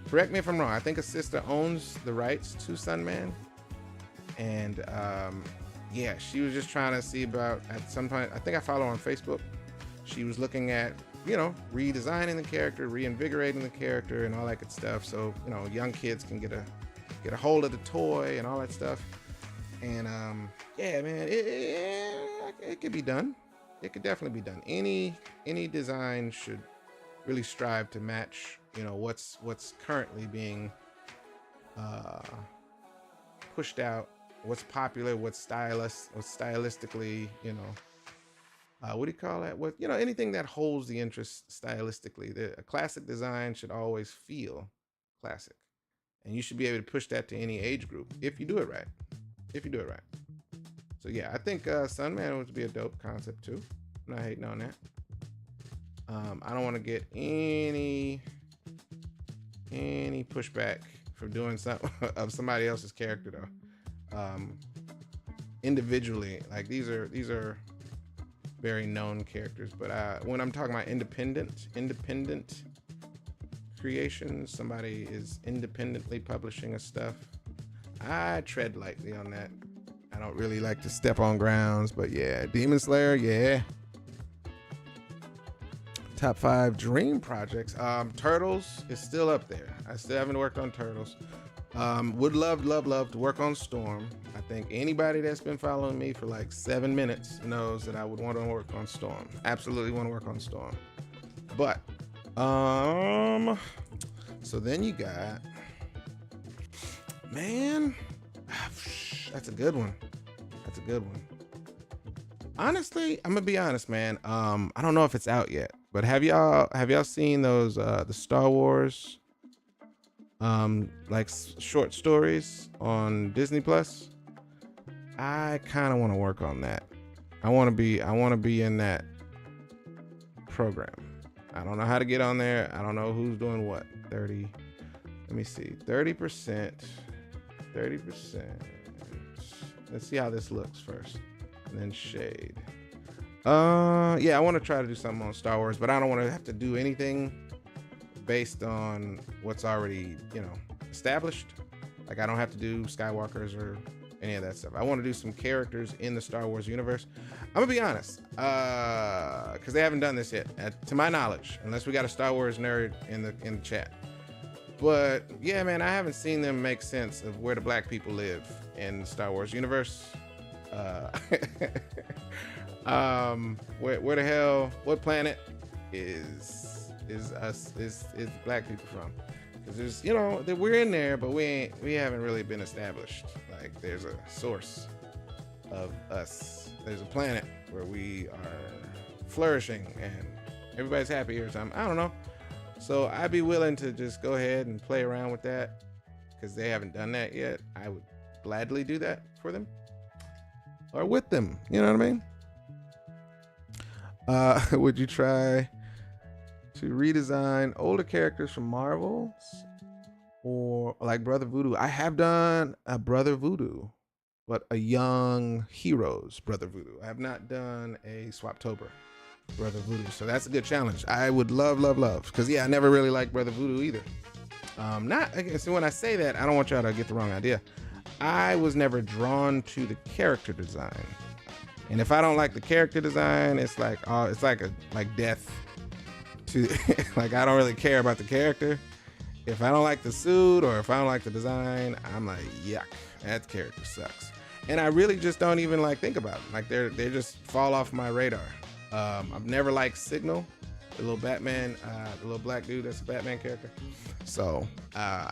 Speaker 1: correct me if I'm wrong, I think a sister owns the rights to Sunman, and yeah, she was just trying to see about, at some point, I think I follow her on Facebook, she was looking at, you know, redesigning the character, reinvigorating the character and all that good stuff, so, you know, young kids can get a hold of the toy and all that stuff. And yeah, man, it could be done. It could definitely be done. Any design should really strive to match, you know, what's currently being pushed out, what's popular, what's stylistically, you know, what do you call that? What, you know, anything that holds the interest stylistically. A classic design should always feel classic, and you should be able to push that to any age group if you do it right. So yeah, I think Sunman would be a dope concept too. I'm not hating on that. I don't want to get any pushback for doing something of somebody else's character though. Individually, like these are very known characters, but when I'm talking about independent creations, somebody is independently publishing a stuff, I tread lightly on that. I don't really like to step on grounds, but yeah, Demon Slayer, yeah. Top 5 dream projects. Turtles is still up there. I still haven't worked on Turtles. Would love to work on Storm. I think anybody that's been following me for like 7 minutes knows that I would want to work on Storm. Absolutely want to work on Storm. But so then you got, man, that's a good one. Honestly, I'm gonna be honest, man. I don't know if it's out yet, but have y'all seen those the Star Wars like short stories on Disney Plus? I kind of want to work on that. I want to be in that program. I don't know how to get on there. I don't know who's doing what. 30. Let me see. 30%. Let's see how this looks first, and then shade. Yeah, I want to try to do something on Star Wars, but I don't want to have to do anything based on what's already, you know, established. Like I don't have to do Skywalkers or any of that stuff. I want to do some characters in the Star Wars universe. I'm gonna be honest, because they haven't done this yet, to my knowledge, unless we got a Star Wars nerd in the chat. But yeah, man, I haven't seen them make sense of where the black people live in the Star Wars universe. Where the hell, what planet is black people from? Because there's, you know, that we're in there, but we haven't really been established. Like there's a source of us. There's a planet where we are flourishing and everybody's happy or something. I don't know. So I'd be willing to just go ahead and play around with that because they haven't done that yet. I would gladly do that for them or with them. You know what I mean? Would you try to redesign older characters from Marvel or like Brother Voodoo? I have done a Brother Voodoo, but a Young Heroes Brother Voodoo. I have not done a Swaptober Brother Voodoo, so that's a good challenge. I would love, because I never really liked Brother Voodoo either. So when I say that, I don't want y'all to get the wrong idea. I was never drawn to the character design, and if I don't like the character design, it's like death to like I don't really care about the character. If I don't like the suit or if I don't like the design, I'm like, yuck, that character sucks. And I really just don't even like think about them. Like they just fall off my radar. I've never liked Signal, the little Batman, the little black dude that's a Batman character. So,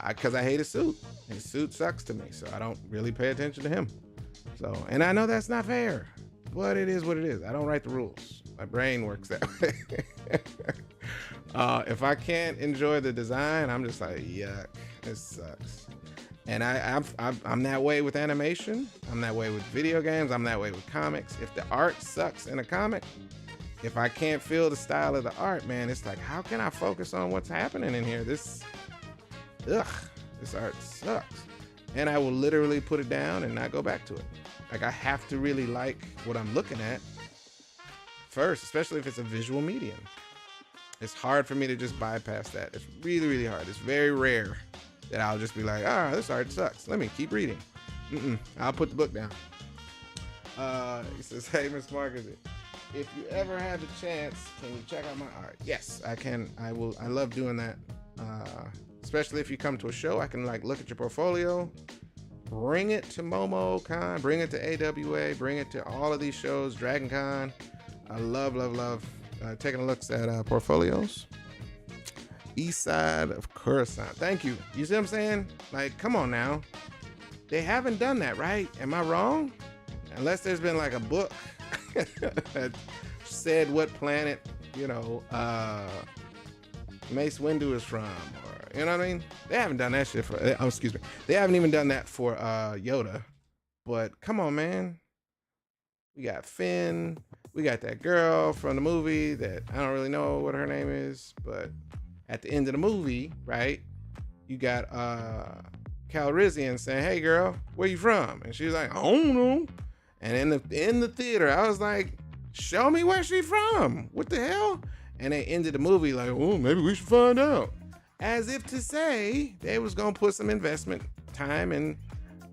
Speaker 1: because I hate his suit. His suit sucks to me, so I don't really pay attention to him. So, and I know that's not fair, but it is what it is. I don't write the rules. My brain works that way. If I can't enjoy the design, I'm just like, yuck, this sucks. And I'm that way with animation. I'm that way with video games. I'm that way with comics. If the art sucks in a comic, if I can't feel the style of the art, man, it's like, how can I focus on what's happening in here? This art sucks. And I will literally put it down and not go back to it. Like I have to really like what I'm looking at first, especially if it's a visual medium. It's hard for me to just bypass that. It's really, really hard. It's very rare that I'll just be like, this art sucks. Let me keep reading. I'll put the book down. He says, hey, Miss Marcus, if you ever have the chance, can you check out my art? Yes, I can. I will. I love doing that. Especially if you come to a show, I can like look at your portfolio, bring it to MomoCon, bring it to AWA, bring it to all of these shows, Dragon Con. I love taking a look at portfolios. East side of Coruscant. Thank you. You see what I'm saying? Like, come on now. They haven't done that, right? Am I wrong? Unless there's been like a book that said what planet, Mace Windu is from, or you know what I mean? They haven't done that shit for. Excuse me. They haven't even done that for Yoda. But come on, man. We got Finn. We got that girl from the movie that I don't really know what her name is, but at the end of the movie, right? You got Calrissian saying, "Hey, girl, where you from?" And she's like, "I don't know." And in the theater, I was like, "Show me where she from. What the hell?" And they ended the movie like, "Oh, maybe we should find out," as if to say they was gonna put some investment time in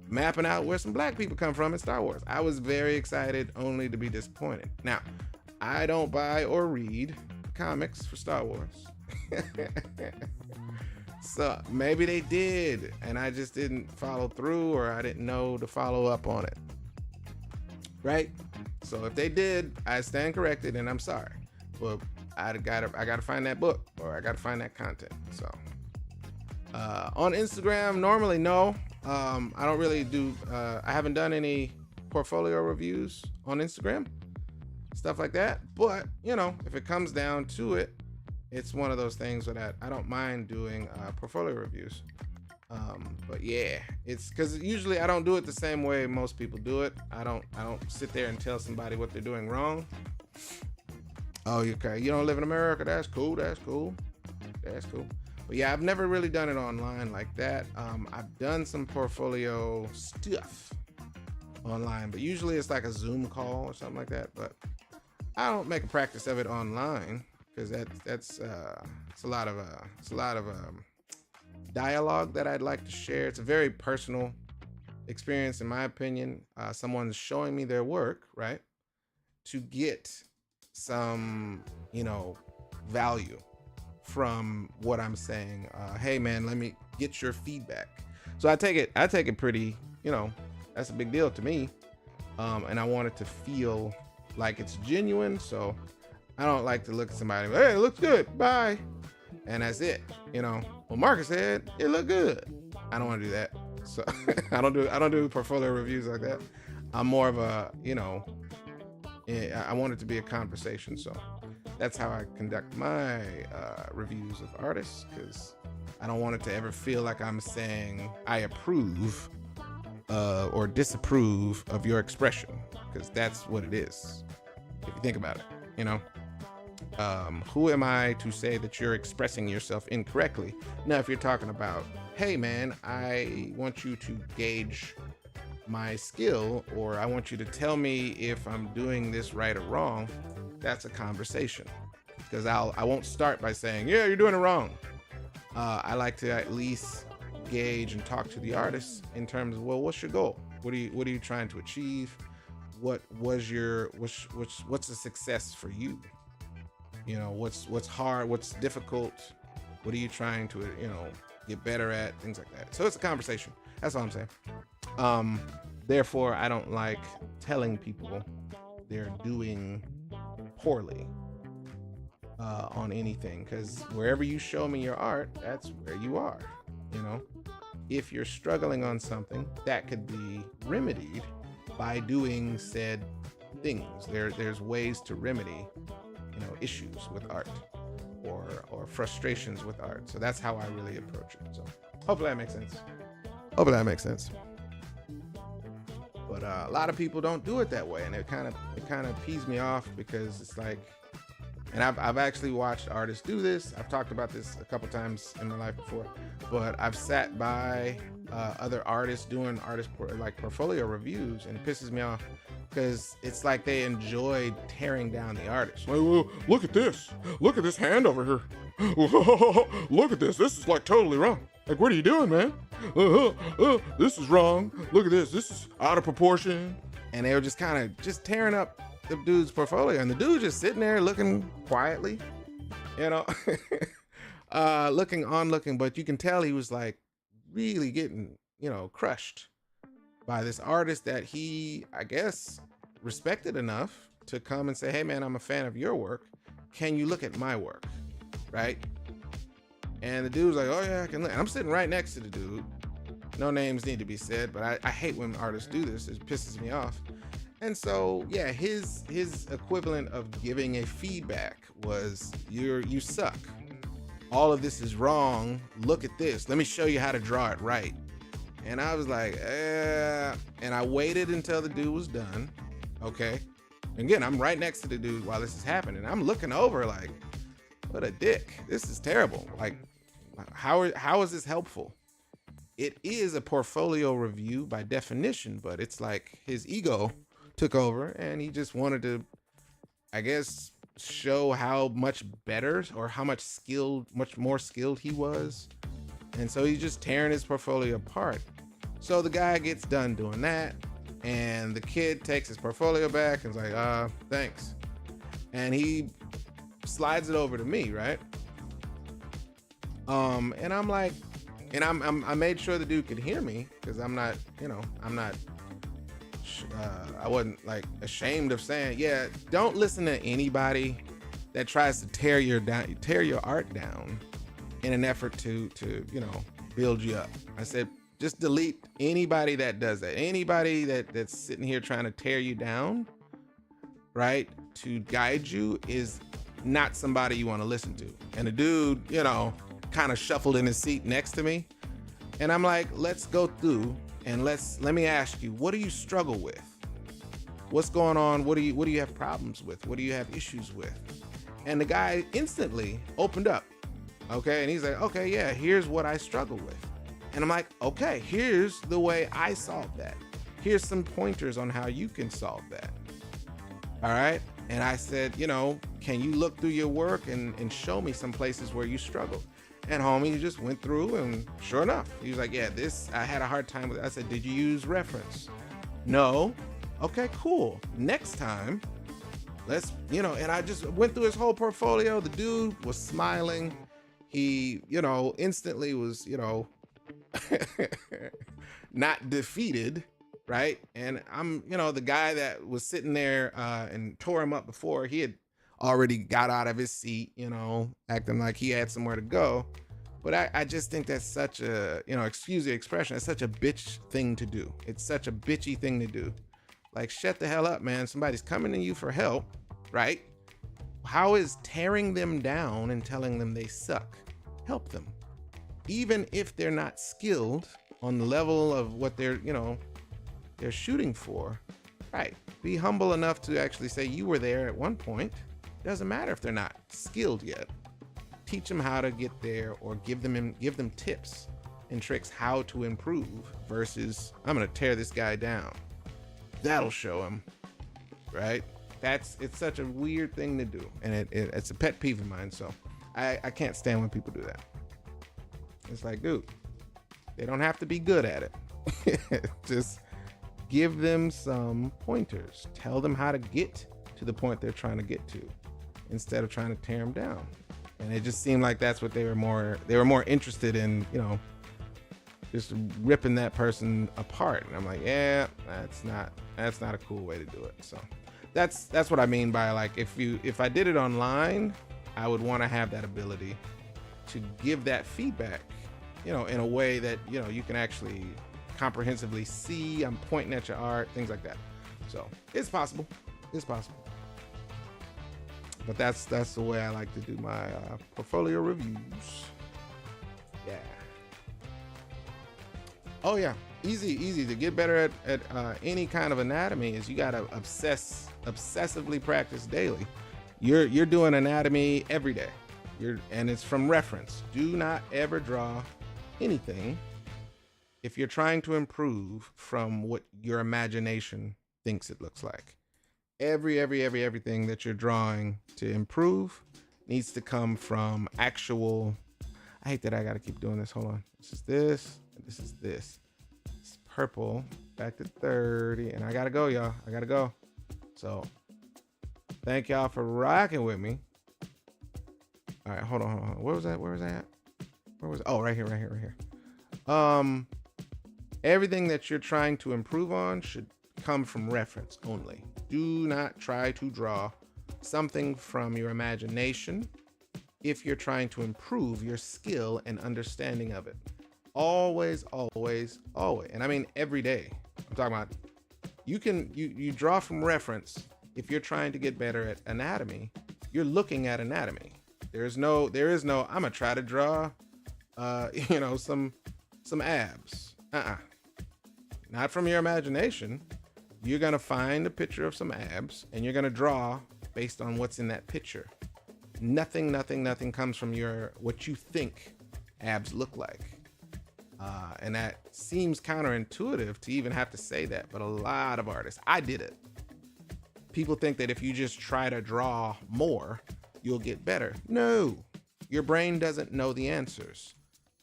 Speaker 1: mapping out where some black people come from in Star Wars. I was very excited, only to be disappointed. Now, I don't buy or read comics for Star Wars. So maybe they did, and I just didn't follow through, or I didn't know to follow up on it. Right? So if they did, I stand corrected, and I'm sorry. But I gotta find that book, or I gotta find that content. So on Instagram, normally no. I don't really do. I haven't done any portfolio reviews on Instagram, stuff like that. But if it comes down to it, it's one of those things that I don't mind doing portfolio reviews. But yeah, it's because usually I don't do it the same way most people do it. I don't sit there and tell somebody what they're doing wrong. Oh, okay. You don't live in America? That's cool. That's cool. But yeah, I've never really done it online like that. I've done some portfolio stuff online, but usually it's like a Zoom call or something like that. But I don't make a practice of it online because it's a lot of dialogue that I'd like to share. It's a very personal experience, in my opinion. Someone's showing me their work, right, to get some value from what I'm saying. Hey man, let me get your feedback. So I take it pretty, that's a big deal to me. And I want it to feel like it's genuine. So I don't like to look at somebody, hey, it looks good, bye, and that's it. Well, Marcus said it looked good. I don't want to do that. So I don't do portfolio reviews like that. I'm more of a, I want it to be a conversation. So That's how I conduct my reviews of artists, because I don't want it to ever feel like I'm saying I approve or disapprove of your expression, because that's what it is. If you think about it, you know, who am I to say that you're expressing yourself incorrectly? Now, if you're talking about, hey man, I want you to gauge my skill, or I want you to tell me if I'm doing this right or wrong, that's a conversation. Because I won't start by saying, yeah, you're doing it wrong. I like to at least gauge and talk to the artist in terms of, well, what's your goal? What are you trying to achieve? What's a success for you? You know, what's hard, what's difficult? What are you trying to, you know, get better at? Things like that. So it's a conversation. That's all I'm saying. Therefore, I don't like telling people they're doing poorly on anything, because wherever you show me your art, that's where you are. You know, if you're struggling on something, that could be remedied by doing said things. There's ways to remedy, you know, issues with art or frustrations with art. So that's how I really approach it. So hopefully that makes sense. But a lot of people don't do it that way, and it kind of pees me off, because it's like, and I've actually watched artists do this. I've talked about this a couple times in my life before, but I've sat by other artists doing portfolio reviews, and it pisses me off, because it's like they enjoy tearing down the artist. Well, look at this hand over here. Look at this is like totally wrong. Like, what are you doing, man? This is wrong. Look at this is out of proportion. And they were just kind of just tearing up the dude's portfolio, and the dude just sitting there looking quietly, you know, looking, but you can tell he was like really getting, you know, crushed by this artist that he, I guess, respected enough to come and say, hey man, I'm a fan of your work. Can you look at my work? Right? And the dude's like, oh yeah, I can look. And I'm sitting right next to the dude. No names need to be said, but I hate when artists do this. It pisses me off. And so, yeah, his equivalent of giving a feedback was, you suck. All of this is wrong. Look at this. Let me show you how to draw it right. And I was like, and I waited until the dude was done. Okay. Again, I'm right next to the dude while this is happening. I'm looking over like, what a dick. This is terrible. Like, how is this helpful? It is a portfolio review by definition, but it's like his ego took over, and he just wanted to, I guess, show how much better or how much more skilled he was. And so he's just tearing his portfolio apart. So the guy gets done doing that, and the kid takes his portfolio back and is like, thanks. And he slides it over to me, right? And I'm like, and I made sure the dude could hear me, because I'm not, you know, I wasn't like ashamed of saying, yeah, don't listen to anybody that tries to tear your art down in an effort to you know, build you up. I said, just delete anybody that does that. Anybody that's sitting here trying to tear you down, right, to guide you, is not somebody you want to listen to. And the dude, you know, kind of shuffled in his seat next to me, and I'm like, let's go through and let me ask you, what do you struggle with? What's going on? What do you have problems with? What do you have issues with? And the guy instantly opened up. Okay. And he's like, okay, yeah, here's what I struggle with. And I'm like, okay, here's the way I solve that. Here's some pointers on how you can solve that. All right. And I said, you know, can you look through your work and show me some places where you struggle? And homie just went through, and sure enough, he was like, yeah, this, I had a hard time with it. I said, did you use reference? No. Okay, cool. Next time, let's, you know, and I just went through his whole portfolio. The dude was smiling. He, you know, instantly was, you know, not defeated, right? And I'm, you know, the guy that was sitting there and tore him up before, he had already got out of his seat, you know, acting like he had somewhere to go. But I just think that's such a, you know, excuse the expression, it's such a bitch thing to do. It's such a bitchy thing to do. Like, shut the hell up, man. Somebody's coming to you for help, right? how is tearing them down and telling them they suck help them? Even if they're not skilled on the level of what they're shooting for, right? Be humble enough to actually say you were there at one point. Doesn't matter if they're not skilled yet. Teach them how to get there, or give them tips and tricks how to improve versus I'm gonna tear this guy down. That'll show him, right? It's such a weird thing to do, and it's a pet peeve of mine. So I can't stand when people do that. It's like, dude, they don't have to be good at it. Just give them some pointers. Tell them how to get to the point they're trying to get to, instead of trying to tear them down. And it just seemed like that's what they were more interested in, just ripping that person apart. And I'm like, yeah, that's not a cool way to do it. So that's what I mean by, like, if I did it online, I would want to have that ability to give that feedback, in a way that, you can actually comprehensively see. I'm pointing at your art, things like that. So it's possible. But that's the way I like to do my portfolio reviews. Yeah. Oh yeah, easy to get better at any kind of anatomy is you gotta obsessively practice daily. You're doing anatomy every day. And it's from reference. Do not ever draw anything if you're trying to improve from what your imagination thinks it looks like. Everything that you're drawing to improve needs to come from actual. I hate that I gotta keep doing this. Hold on. This is this, and this is this. It's purple. Back to 30, and I gotta go, y'all. I gotta go. So thank y'all for rocking with me. All right, hold on. Where was that? Oh, right here. Everything that you're trying to improve on should come from reference only. Do not try to draw something from your imagination if you're trying to improve your skill and understanding of it. Always. And I mean every day. I'm talking about you draw from reference if you're trying to get better at anatomy. You're looking at anatomy. There is no I'm gonna try to draw some abs. Not from your imagination. You're gonna find a picture of some abs and you're gonna draw based on what's in that picture. Nothing comes from what you think abs look like. And that seems counterintuitive to even have to say that, but a lot of artists, I did it. People think that if you just try to draw more, you'll get better. No, your brain doesn't know the answers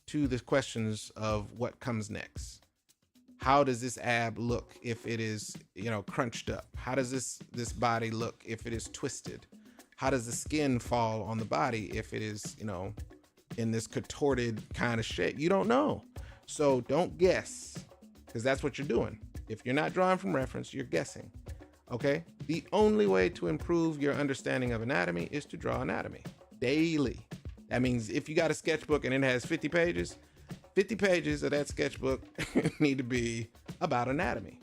Speaker 1: to the questions of what comes next. How does this ab look if it is, crunched up? How does this body look if it is twisted? How does the skin fall on the body if it is, in this contorted kind of shape? You don't know. So don't guess, because that's what you're doing. If you're not drawing from reference, you're guessing. Okay? The only way to improve your understanding of anatomy is to draw anatomy daily. That means if you got a sketchbook and it has 50 pages, 50 pages of that sketchbook need to be about anatomy.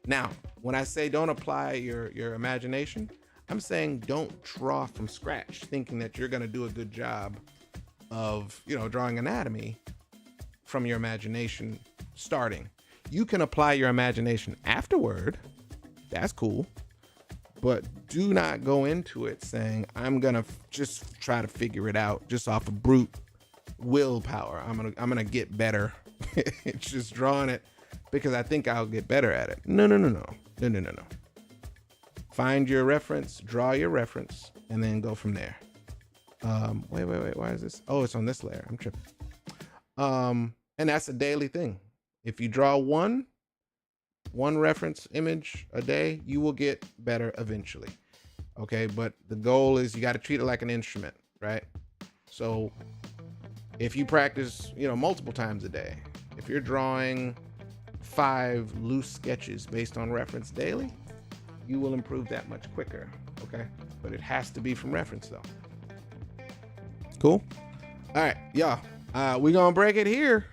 Speaker 1: Now, when I say don't apply your imagination, I'm saying don't draw from scratch thinking that you're going to do a good job of, drawing anatomy from your imagination starting. You can apply your imagination afterward. That's cool. But do not go into it saying, I'm going to just try to figure it out just off of brute willpower. I'm gonna get better. It's just drawing it because I think I'll get better at it. No. Find your reference, draw your reference, and then go from there. Wait. Why is this? Oh, it's on this layer. I'm tripping. And that's a daily thing. If you draw one reference image a day, you will get better eventually. Okay, but the goal is you got to treat it like an instrument, right? So if you practice, multiple times a day, if you're drawing 5 loose sketches based on reference daily, you will improve that much quicker. Okay, but it has to be from reference though. Cool. All right, y'all. We're gonna break it here.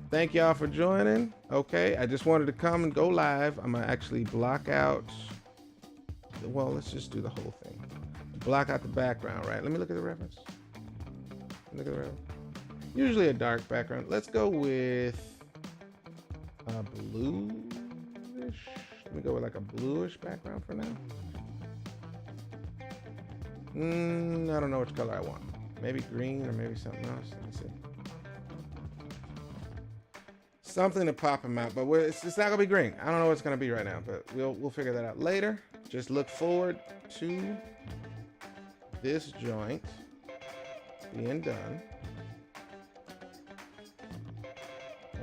Speaker 1: Thank y'all for joining. Okay, I just wanted to come and go live. I'm gonna actually block out well, let's just do the whole thing. Block out the background, right? Let me look at the reference. Look at the reference. Usually a dark background. Let's go with a bluish. Let me go with like a bluish background for now. I don't know which color I want. Maybe green or maybe something else. Let me see. Something to pop them out, but it's not gonna be green. I don't know what it's gonna be right now, but we'll figure that out later. Just look forward to this joint being done.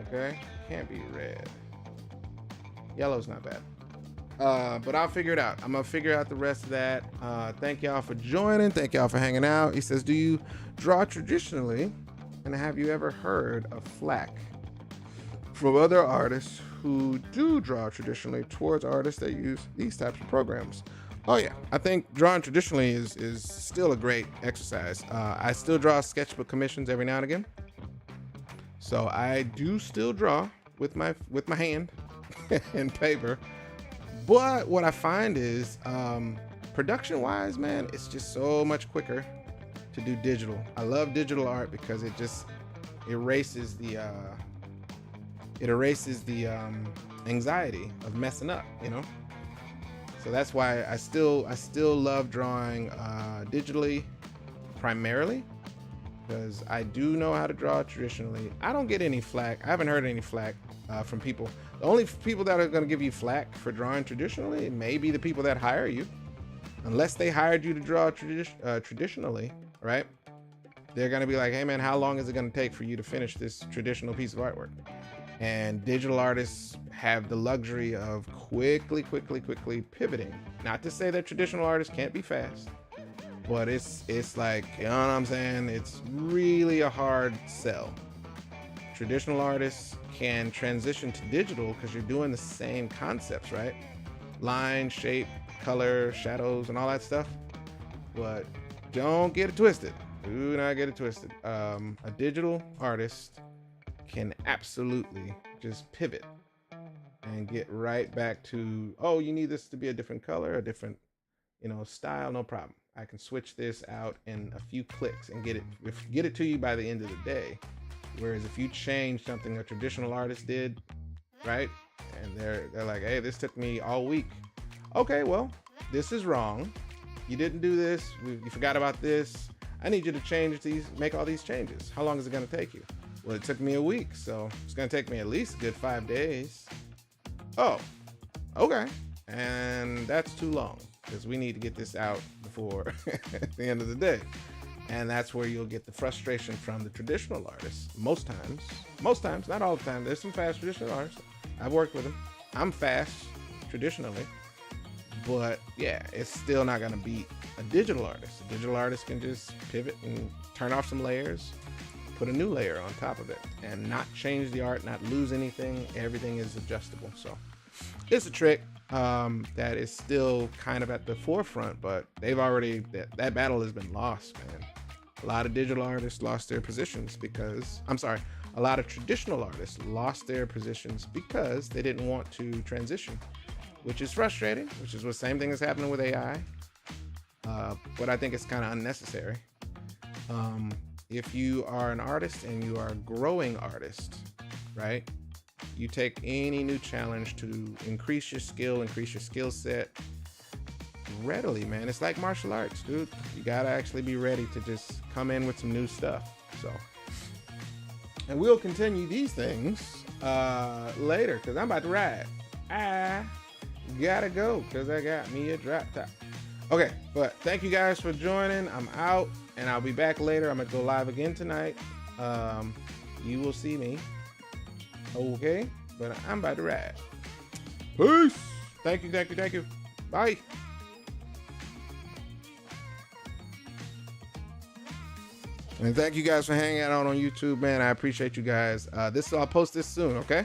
Speaker 1: Okay, can't be red. Yellow's not bad. But I'll figure it out. I'm gonna figure out the rest of that. Thank y'all for joining. Thank y'all for hanging out. He says, do you draw traditionally? And have you ever heard of flack from other artists who do draw traditionally towards artists that use these types of programs? Oh yeah, I think drawing traditionally is still a great exercise. I still draw sketchbook commissions every now and again. So I do still draw with my hand and paper. But what I find is production wise, man, it's just so much quicker to do digital. I love digital art because it just erases the anxiety of messing up, you know? So that's why I still love drawing digitally primarily, because I do know how to draw traditionally. I don't get any flack. I haven't heard any flack from people. The only people that are going to give you flack for drawing traditionally may be the people that hire you. Unless they hired you to draw traditionally, right? They're going to be like, hey man, how long is it going to take for you to finish this traditional piece of artwork? And digital artists have the luxury of quickly pivoting. Not to say that traditional artists can't be fast, but it's like, you know what I'm saying? It's really a hard sell. Traditional artists can transition to digital because you're doing the same concepts, right? Line, shape, color, shadows, and all that stuff. But don't get it twisted. Do not get it twisted. A digital artist can absolutely just pivot and get right back to, oh, you need this to be a different color, a different, style, no problem. I can switch this out in a few clicks and get it to you by the end of the day. Whereas if you change something a traditional artist did, right? And they're like, hey, this took me all week. Okay, well, this is wrong. You didn't do this. You forgot about this. I need you to make all these changes. How long is it going to take you? Well, it took me a week, so it's going to take me at least a good 5 days. Oh, okay. And that's too long because we need to get this out before the end of the day. And that's where you'll get the frustration from the traditional artists. Most times, not all the time. There's some fast traditional artists. I've worked with them. I'm fast traditionally, but yeah, it's still not going to beat a digital artist. A digital artist can just pivot and turn off some layers, put a new layer on top of it, and not change the art, not lose anything. Everything is adjustable. So it's a trick that is still kind of at the forefront, but they've already, that battle has been lost, man. A lot of digital artists lost their positions because, a lot of traditional artists lost their positions because they didn't want to transition, which is frustrating, which is the same thing that's happening with AI. But I think it's kind of unnecessary. If you are an artist and you are a growing artist, right? You take any new challenge to increase your skill set readily, man. It's like martial arts, dude. You gotta actually be ready to just come in with some new stuff. So, and we'll continue these things later because I'm about to ride. I gotta go because I got me a drop top. Okay, but thank you guys for joining. I'm out and I'll be back later. I'm gonna go live again tonight. You will see me. Okay, but I'm about to ride. Peace. Thank you. Bye. And thank you guys for hanging out on YouTube, man. I appreciate you guys. I'll post this soon, okay?